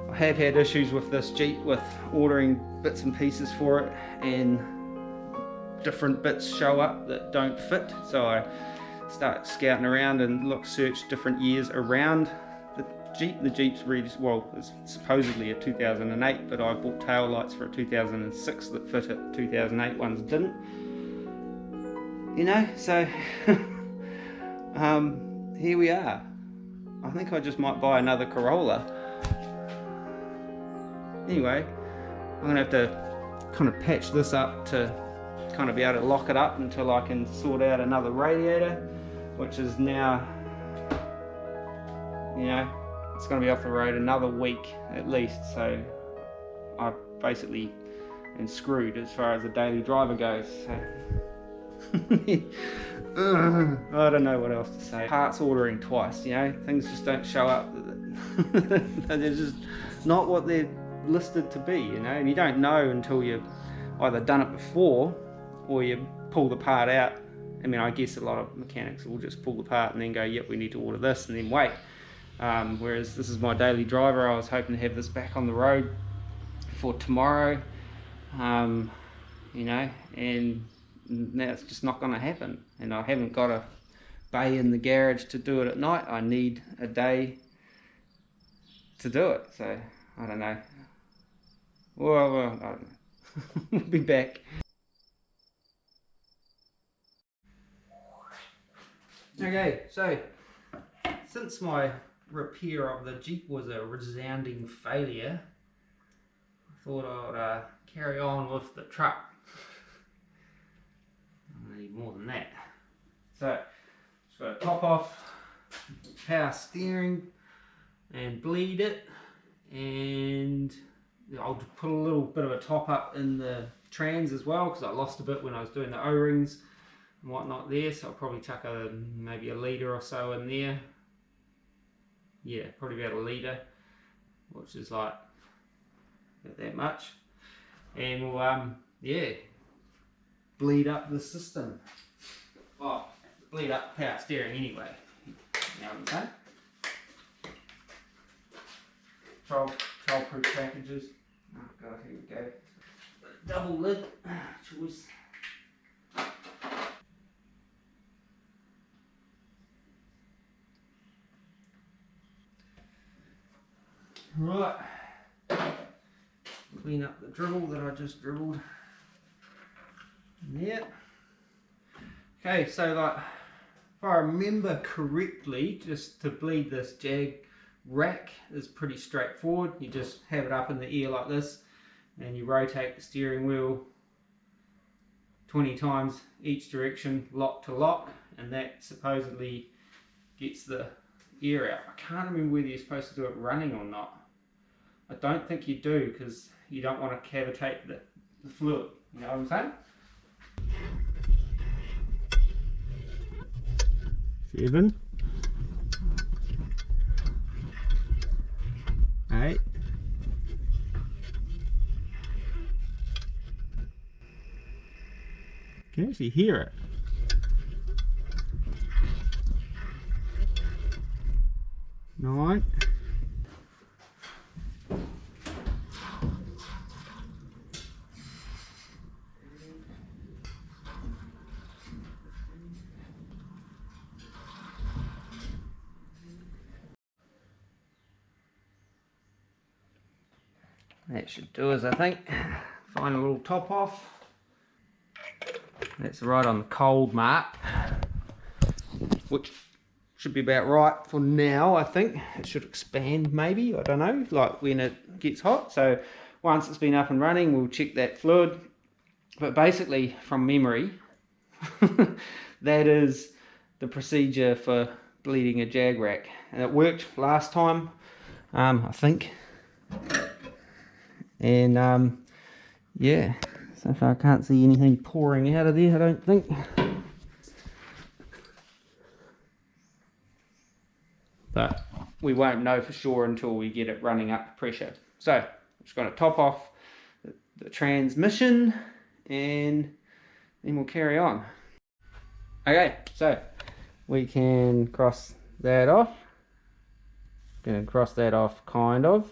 I have had issues with this Jeep with ordering bits and pieces for it, and different bits show up that don't fit. So I start scouting around and search different years around the Jeep. The Jeep's really, well, it's supposedly a 2008, but I bought tail lights for a 2006 that fit it. 2008 ones didn't. You know, so here we are. I think I just might buy another Corolla. Anyway, I'm gonna have to kind of patch this up to kind of be able to lock it up until I can sort out another radiator, which is now, you know, it's going to be off the road another week at least, so I basically am screwed as far as the daily driver goes. So. I don't know what else to say. Parts ordering twice, you know, things just don't show up. They're just not what they're listed to be, you know, and you don't know until you've either done it before or you pull the part out. I mean, I guess a lot of mechanics will just pull the part and then go, yep, we need to order this, and then wait. Whereas this is my daily driver. I was hoping to have this back on the road for tomorrow, you know, and now it's just not going to happen. And I haven't got a bay in the garage to do it at night. I need a day to do it, so I don't know. Well, I don't know. We'll be back. Okay, so since my repair of the Jeep was a resounding failure, I thought I'd carry on with the truck. I need more than that. So, just got to top off power steering and bleed it, and I'll put a little bit of a top up in the trans as well, because I lost a bit when I was doing the O-rings and whatnot there, so I'll probably chuck maybe a litre or so in there. Yeah, probably about a litre, which is like about that much, and we'll yeah, bleed up the system. Oh, bleed up power steering anyway. You know what I'm saying? Child-proof packages. Oh god, here we go. Double lid choice. Right. Clean up the dribble that I just dribbled. Yeah. Okay, so like, if I remember correctly, just to bleed this Jag rack is pretty straightforward. You just have it up in the air like this, and you rotate the steering wheel 20 times each direction, lock to lock, and that supposedly gets the air out. I can't remember whether you're supposed to do it running or not. I don't think you do, because you don't want to cavitate the fluid. You know what I'm saying? 7, 8, 'You can actually hear it. 9, 'That should do us, I think. Find a little top off. That's right on the cold mark, which should be about right for now, I think. It should expand maybe, I don't know, like when it gets hot. So once it's been up and running, we'll check that fluid. But basically, from memory, that is the procedure for bleeding a Jag rack. And it worked last time, I think. And yeah, so far I can't see anything pouring out of there, I don't think. But we won't know for sure until we get it running up to pressure. So I'm just going to top off the transmission, and then we'll carry on. Okay, so we can cross that off. Going to cross that off, kind of.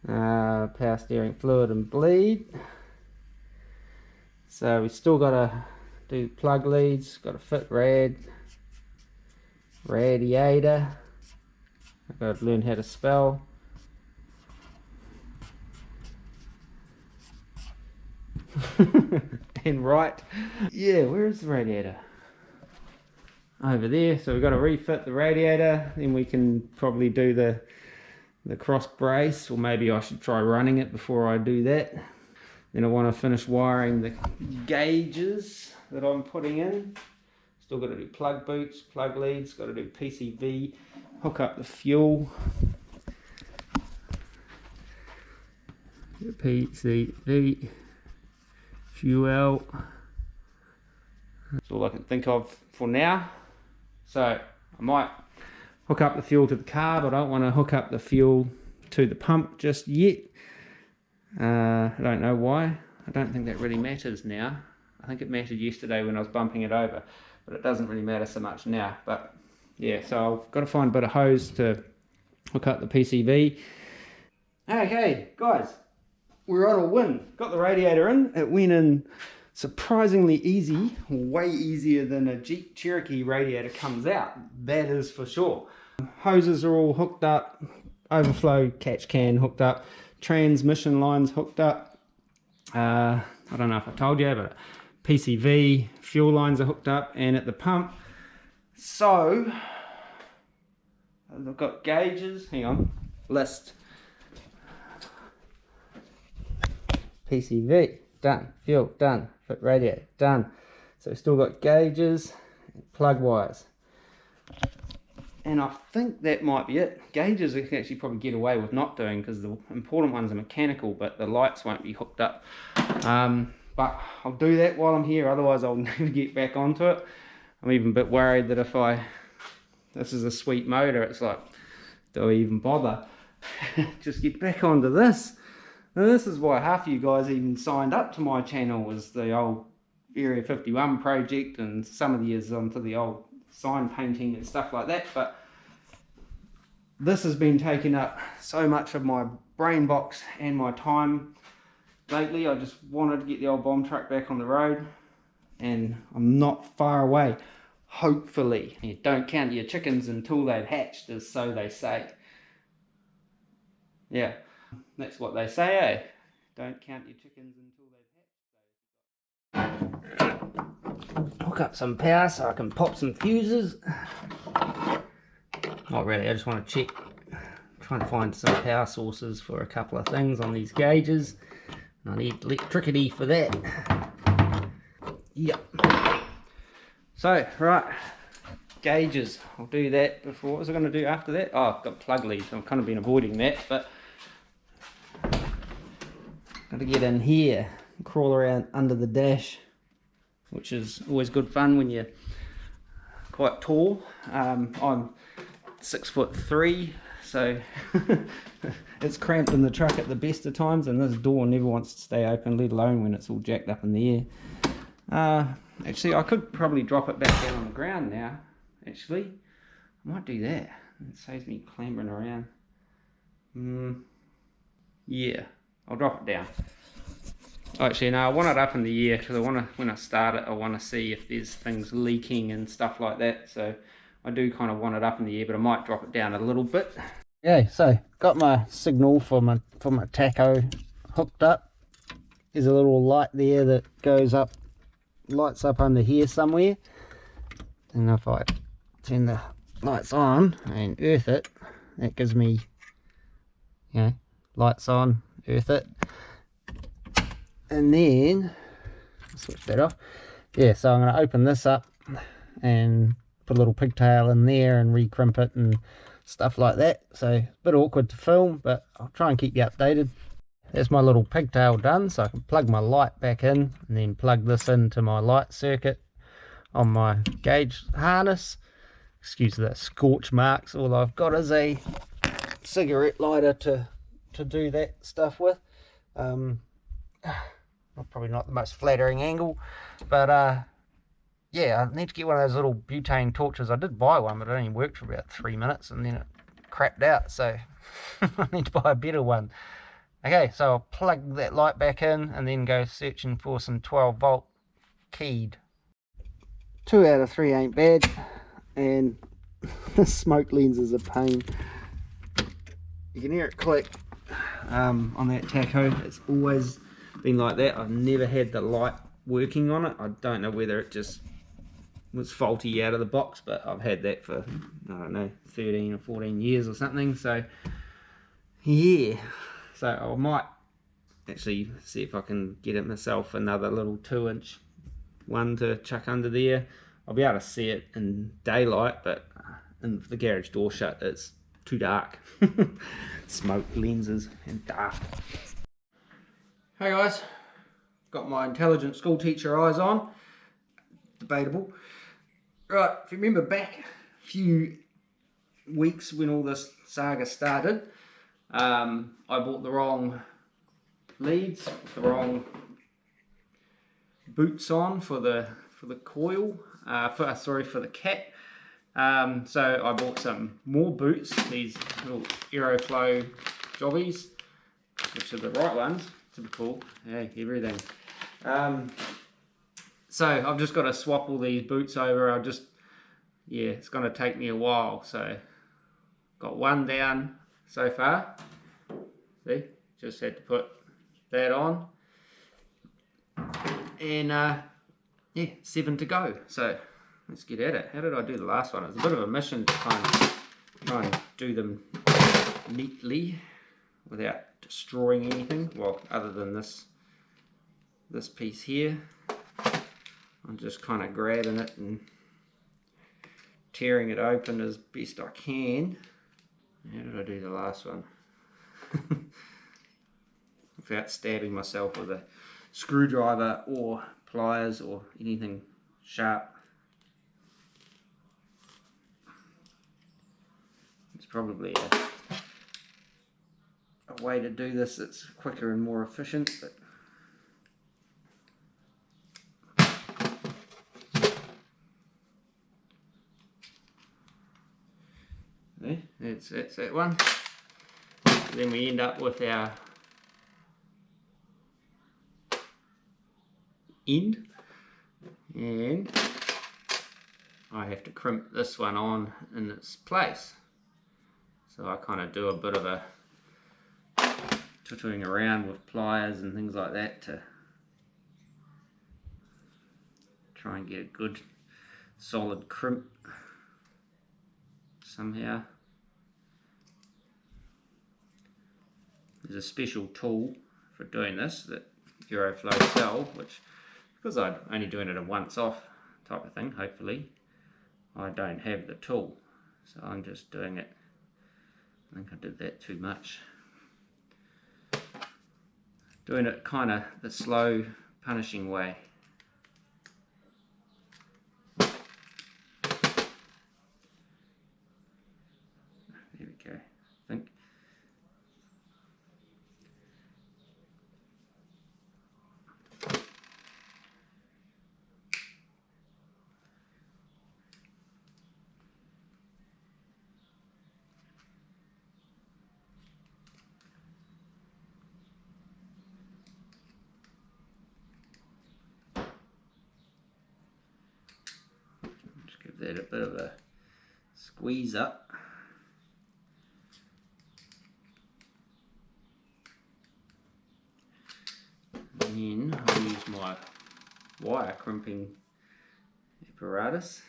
Power steering fluid and bleed. So we still got to do plug leads, got to fit radiator. I've got to learn how to spell. And write. Yeah, where is the radiator? Over there. So we've got to refit the radiator, then we can probably do the cross brace, or maybe I should try running it before I do that. Then I want to finish wiring the gauges that I'm putting in. Still got to do plug boots, plug leads, got to do PCV, hook up the fuel. PCV, fuel. That's all I can think of for now. So I might hook up the fuel to the carb. I don't want to hook up the fuel to the pump just yet. I don't know why. I don't think that really matters now. I think it mattered yesterday when I was bumping it over, but it doesn't really matter so much now. But yeah, so I've got to find a bit of hose to hook up the PCV. Okay, guys, we're on a win. Got the radiator in. It went in surprisingly easy, way easier than a Jeep Cherokee radiator comes out. That is for sure. Hoses are all hooked up, overflow catch can hooked up, transmission lines hooked up. I don't know if I told you, but PCV, fuel lines are hooked up, and at the pump. So I've got gauges, hang on, list. PCV, done. Fuel, done. Fit radiator, done. So still got gauges, plug wires. And I think that might be it. Gauges I can actually probably get away with not doing because the important ones are mechanical, but the lights won't be hooked up. But I'll do that while I'm here, otherwise I'll never get back onto it. I'm even a bit worried that if this is a sweet motor, it's like, do I even bother? Just get back onto this. And this is why half of you guys even signed up to my channel, was the old Area 51 project, and some of the years onto the old sign painting and stuff like that. But this has been taking up so much of my brain box and my time lately. I just wanted to get the old bomb truck back on the road, and I'm not far away, hopefully. You don't count your chickens until they've hatched, as so they say. Yeah, that's what they say, eh? Don't count your chickens until they've hatched. Hook up some power so I can pop some fuses. Not really, I just want to check, trying to find some power sources for a couple of things on these gauges. I need electricity for that. Yep. So, right, gauges. I'll do that before. What was I going to do after that? Oh, I've got plug leads. I've kind of been avoiding that, but got to get in here, crawl around under the dash, which is always good fun when you're quite tall. I'm 6'3", so it's cramped in the truck at the best of times, and this door never wants to stay open, let alone when it's all jacked up in the air. Actually, I could probably drop it back down on the ground now. Actually, I might do that. It saves me clambering around. Yeah, I'll drop it down. Actually, no, I want it up in the air because I want to, when I start it, I want to see if there's things leaking and stuff like that. So I do kind of want it up in the air, but I might drop it down a little bit. Yeah, so got my signal for my tacho hooked up. There's a little light there that goes up, lights up under here somewhere. And if I turn the lights on and earth it, that gives me, you know, lights on, earth it. And then switch that off. Yeah, so I'm going to open this up and put a little pigtail in there and recrimp it and stuff like that. So a bit awkward to film, but I'll try and keep you updated. There's my little pigtail done, so I can plug my light back in and then plug this into my light circuit on my gauge harness. Excuse the scorch marks. All I've got is a cigarette lighter to do that stuff with. Probably not the most flattering angle, but yeah, I need to get one of those little butane torches. I did buy one, but it only worked for about 3 minutes and then it crapped out, so I need to buy a better one. Okay, so I'll plug that light back in and then go searching for some 12-volt keyed. 2 out of 3 ain't bad, and the smoke lens is a pain. You can hear it click on that tacho. It's always been like that. I've never had the light working on it. I don't know whether it just was faulty out of the box, but I've had that for, I don't know, 13 or 14 years or something. So yeah, so I might actually see if I can get it myself another little 2-inch one to chuck under there. I'll be able to see it in daylight, but in the garage door shut, it's too dark. Smoke lenses and dark. Hey guys, got my intelligent school teacher eyes on. Debatable. Right, if you remember back a few weeks when all this saga started, I bought the wrong leads, the wrong boots on for the coil, for the cat. So I bought some more boots, these little Aeroflow jobbies, which are the right ones. Typical, hey, everything. So I've just got to swap all these boots over. Yeah, it's going to take me a while. So got one down so far. See, just had to put that on. And yeah, 7 to go. So let's get at it. How did I do the last one? It was a bit of a mission to try and do them neatly without destroying anything. Well, other than this piece here. I'm just kind of grabbing it and tearing it open as best I can. How did I do the last one? Without stabbing myself with a screwdriver or pliers or anything sharp. It's probably a way to do this that's quicker and more efficient, but that's that one. Then we end up with our end, and I have to crimp this one on in its place. So I kind of do a bit of a tutoring around with pliers and things like that to try and get a good solid crimp somehow. There's a special tool for doing this that Euroflow sell, which, because I'm only doing it a once off type of thing, hopefully, I don't have the tool. So I'm just doing it. I think I did that too much. Doing it kind of the slow, punishing way. There we go, I think. That a bit of a squeeze up. And then I'll use my wire crimping apparatus.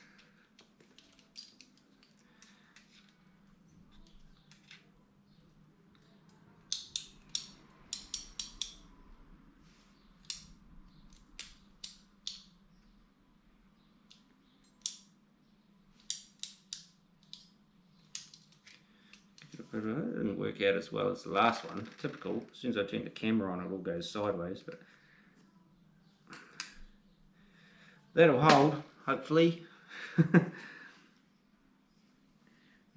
It didn't work out as well as the last one. Typical. As soon as I turn the camera on, it all goes sideways. But that'll hold, hopefully. I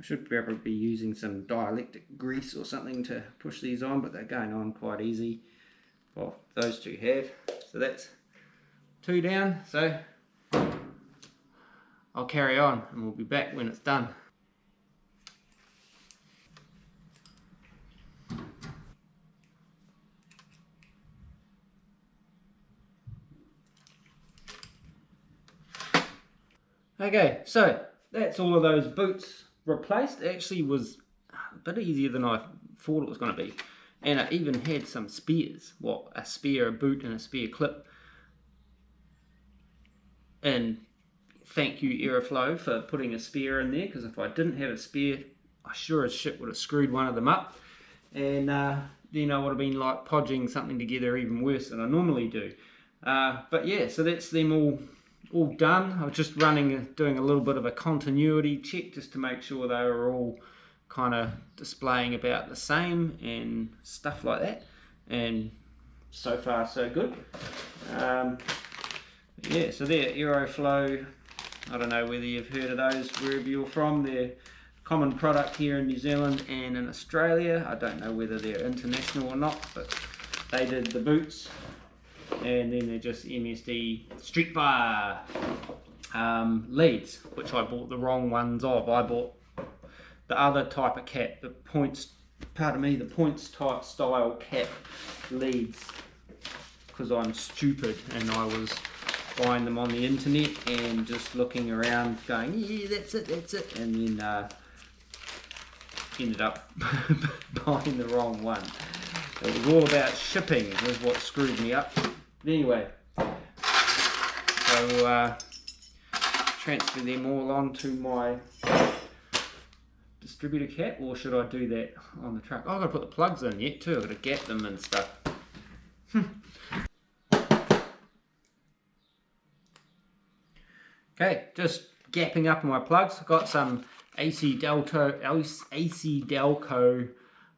should probably be using some dielectric grease or something to push these on, but they're going on quite easy. Well, those two have. So that's 2 down. So I'll carry on and we'll be back when it's done. Okay, so that's all of those boots replaced. It actually was a bit easier than I thought it was going to be. And I even had some spares. Well, a spare boot and a spare clip. And thank you Aeroflow for putting a spare in there, because if I didn't have a spare, I sure as shit would have screwed one of them up. And then I would have been like podging something together even worse than I normally do. But yeah, so that's them all done. I was just doing a little bit of a continuity check just to make sure they were all kind of displaying about the same and stuff like that, and so far so good. Yeah, so they're Aeroflow. I don't know whether you've heard of those wherever you're from. They're a common product here in New Zealand and in Australia. I don't know whether they're international or not, but they did the boots. And then they're just MSD Street Fire leads, which I bought the wrong ones of. I bought the other type of cap, the points, pardon me, the points type style cap leads, because I'm stupid and I was buying them on the internet and just looking around going, yeah, that's it, and then ended up buying the wrong one. It was all about shipping, is what screwed me up. But anyway, so So we'll transfer them all onto my distributor cap, or should I do that on the truck? Oh, I've got to put the plugs in yet too. I've got to gap them and stuff. Okay, just gapping up my plugs. I've got some AC Delco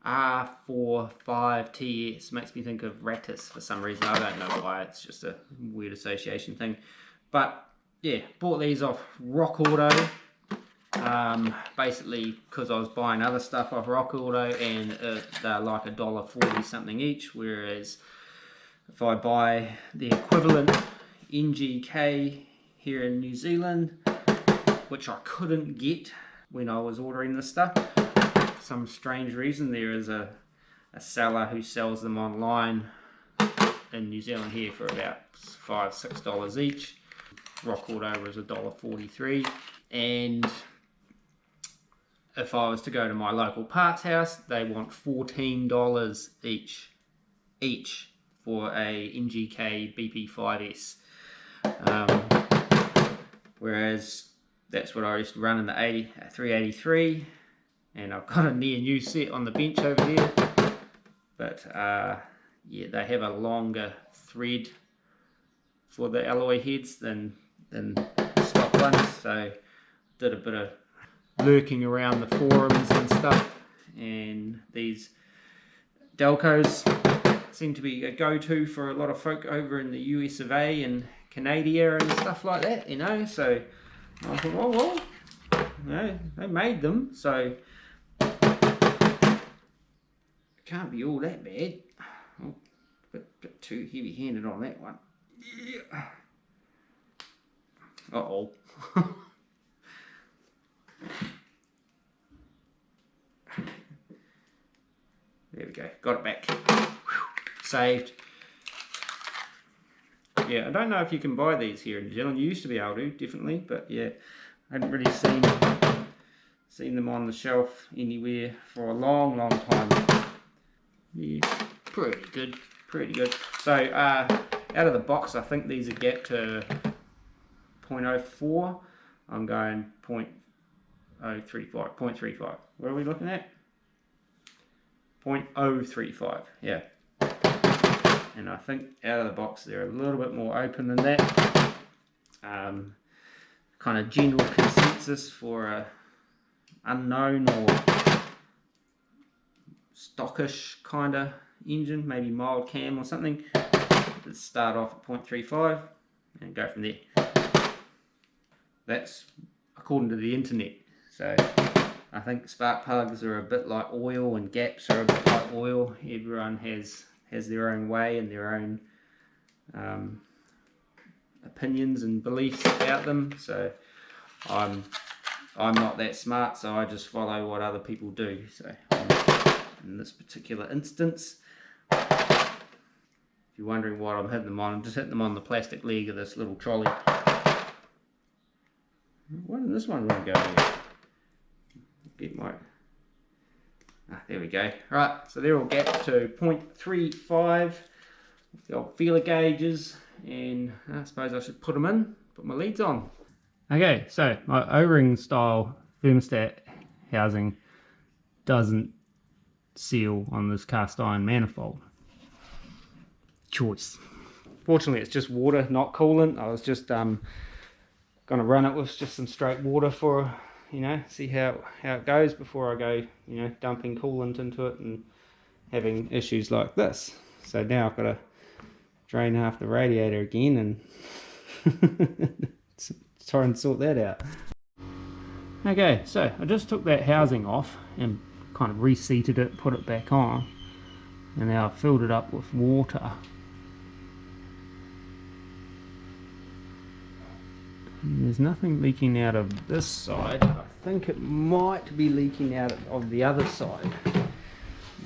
R45TS. Makes me think of Ratus for some reason. I don't know why. It's just a weird association thing. But yeah, bought these off Rock Auto. Basically because I was buying other stuff off Rock Auto, and they're like $1.40 something each, whereas if I buy the equivalent NGK here in New Zealand, which I couldn't get when I was ordering this stuff, for some strange reason, there is a seller who sells them online in New Zealand here for about $5-6 each. Rock Auto was $1.43, and if I was to go to my local parts house, they want $14 each for a NGK BP5S. Whereas that's what I used to run in the 383, and I've got a near new set on the bench over there. But yeah, they have a longer thread for the alloy heads than stock ones. So did a bit of lurking around the forums and stuff, and these Delcos seem to be a go-to for a lot of folk over in the US of A and Canada and stuff like that, you know. So I thought, oh well, you know, they made them, so it can't be all that bad. Oh, bit too heavy-handed on that one. Yeah. Uh-oh. There we go, got it back. Whew. Saved. Yeah, I don't know if you can buy these here in New Zealand. You used to be able to, definitely, but yeah, I hadn't really seen them on the shelf anywhere for a long time. Yeah, pretty good, pretty good. So out of the box, I think these are gapped to 0.04. I'm going 0.035, 0.35. What are we looking at? 0.035, yeah. And I think out of the box they're a little bit more open than that. Kind of general consensus for a unknown or stockish kind of engine, maybe mild cam or something. Let's start off at 0.35 and go from there. That's according to the internet. So I think spark plugs are a bit like oil, and gaps are a bit like oil. Everyone has their own way and their own opinions and beliefs about them. So I'm not that smart, so I just follow what other people do. So in this particular instance, if you're wondering what I'm hitting them on, I'm just hitting them on the plastic leg of this little trolley. Why did this one go here? Get my... there we go. Right, so they're all gapped to 0.35 with the old feeler gauges, and I suppose I should put them in, put my leads on. Okay, so my O-ring style thermostat housing doesn't seal on this cast iron manifold. Choice. Fortunately, it's just water, not coolant. I was just going to run it with just some straight water for, you know, see how it goes before I go, you know, dumping coolant into it and having issues like this. So now I've got to drain half the radiator again and try and sort that out. Okay, so I just took that housing off and kind of reseated it, put it back on, and now I've filled it up with water. There's nothing leaking out of this side. I think it might be leaking out of the other side.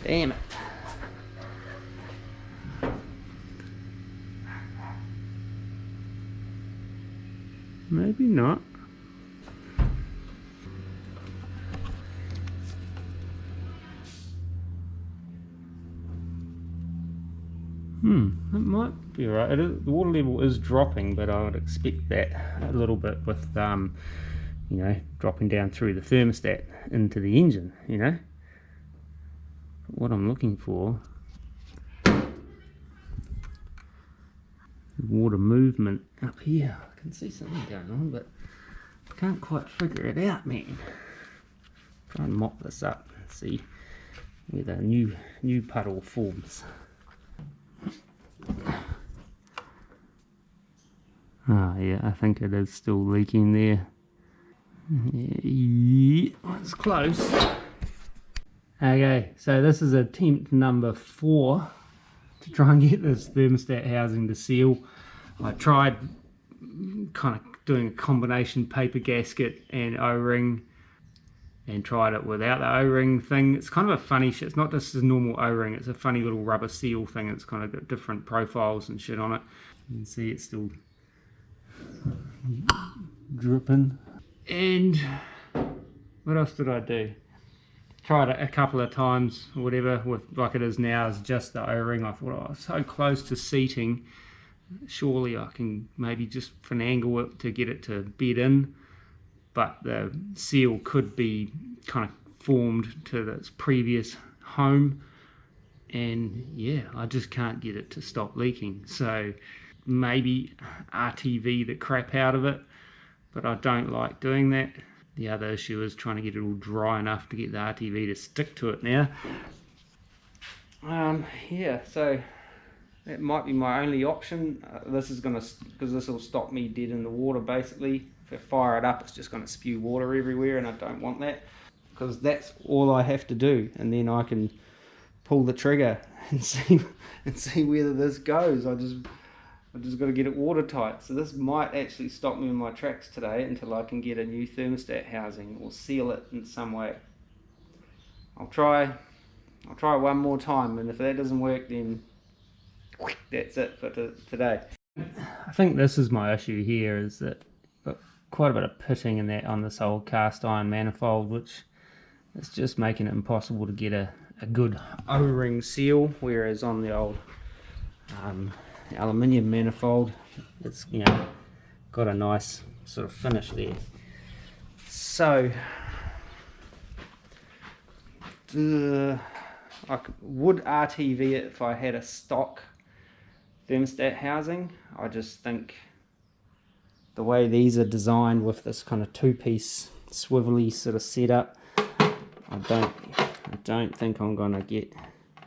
Damn it. Maybe not. It might be right. The water level is dropping, but I would expect that a little bit with you know, dropping down through the thermostat into the engine, you know. What I'm looking for, water movement up here. I can see something going on, but I can't quite figure it out, man. Try and mop this up and see where the new puddle forms. Ah, yeah, I think it is still leaking there. Yeah, it's close. Okay, so this is attempt number 4 to try and get this thermostat housing to seal. I tried kind of doing a combination paper gasket and O-ring, and tried it without the O-ring thing. It's kind of a funny shit. It's not just a normal O-ring, it's a funny little rubber seal thing. It's kind of got different profiles and shit on it. You can see it's still dripping. And what else did I do? Tried it a couple of times or whatever, with like it is now is just the O-ring. I thought, oh, so close to seating, surely I can maybe just finagle it to get it to bed in, but the seal could be kind of formed to its previous home, and yeah, I just can't get it to stop leaking. So maybe RTV the crap out of it, but I don't like doing that. The other issue is trying to get it all dry enough to get the RTV to stick to it now. Yeah, so that might be my only option. This is gonna, because this will stop me dead in the water basically. If I fire it up, it's just going to spew water everywhere, and I don't want that, because that's all I have to do, and then I can pull the trigger and see whether this goes. I just got to get it watertight. So this might actually stop me in my tracks today until I can get a new thermostat housing or seal it in some way. I'll try one more time, and if that doesn't work, then that's it for today. I think this is my issue here, is that I've got quite a bit of pitting in that on this old cast iron manifold, which is just making it impossible to get a good O-ring seal, whereas on the old aluminium manifold, it's, you know, got a nice sort of finish there. So I would RTV it if I had a stock thermostat housing. I just think the way these are designed with this kind of two-piece swivelly sort of setup, I don't think I'm gonna get.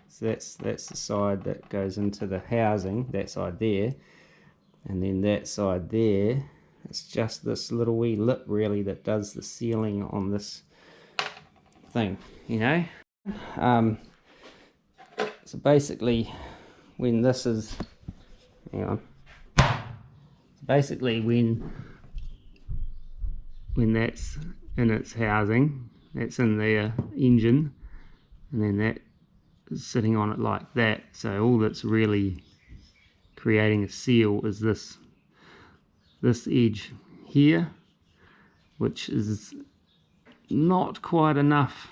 So that's the side that goes into the housing, that side there, and then that side there, it's just this little wee lip really that does the sealing on this thing, you know. So basically when this is, hang on, so basically when that's in its housing, that's in the engine, and then that is sitting on it like that, so all that's really creating a seal is this edge here, which is not quite enough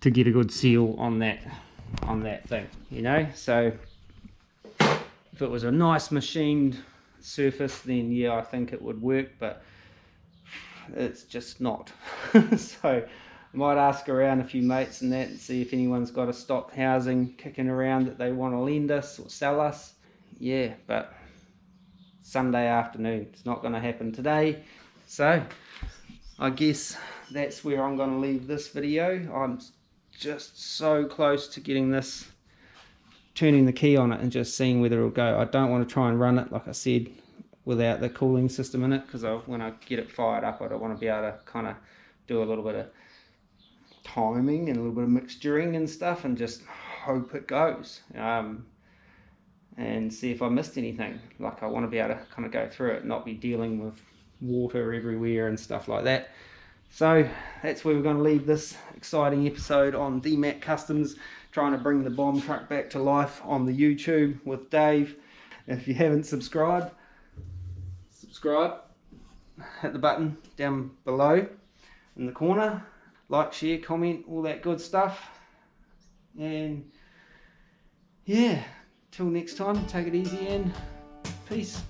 to get a good seal on that thing, you know. So if it was a nice machined surface, then yeah, I think it would work, but it's just not. So I might ask around a few mates and that, and see if anyone's got a stock housing kicking around that they want to lend us or sell us. Yeah, but Sunday afternoon, it's not going to happen today. So I guess that's where I'm going to leave this video. I'm just so close to getting this, turning the key on it and just seeing whether it'll go. I don't want to try and run it, like I said, without the cooling system in it, because when I get it fired up, I don't want to be able to kind of do a little bit of timing and a little bit of mixturing and stuff and just hope it goes, and see if I missed anything. Like, I want to be able to kind of go through it, not be dealing with water everywhere and stuff like that. So that's where we're going to leave this exciting episode on DMAC Customs, trying to bring the bomb truck back to life on the YouTube with Dave. If you haven't subscribed, subscribe, hit the button down below in the corner, like, share, comment, all that good stuff, and yeah, till next time, take it easy and peace.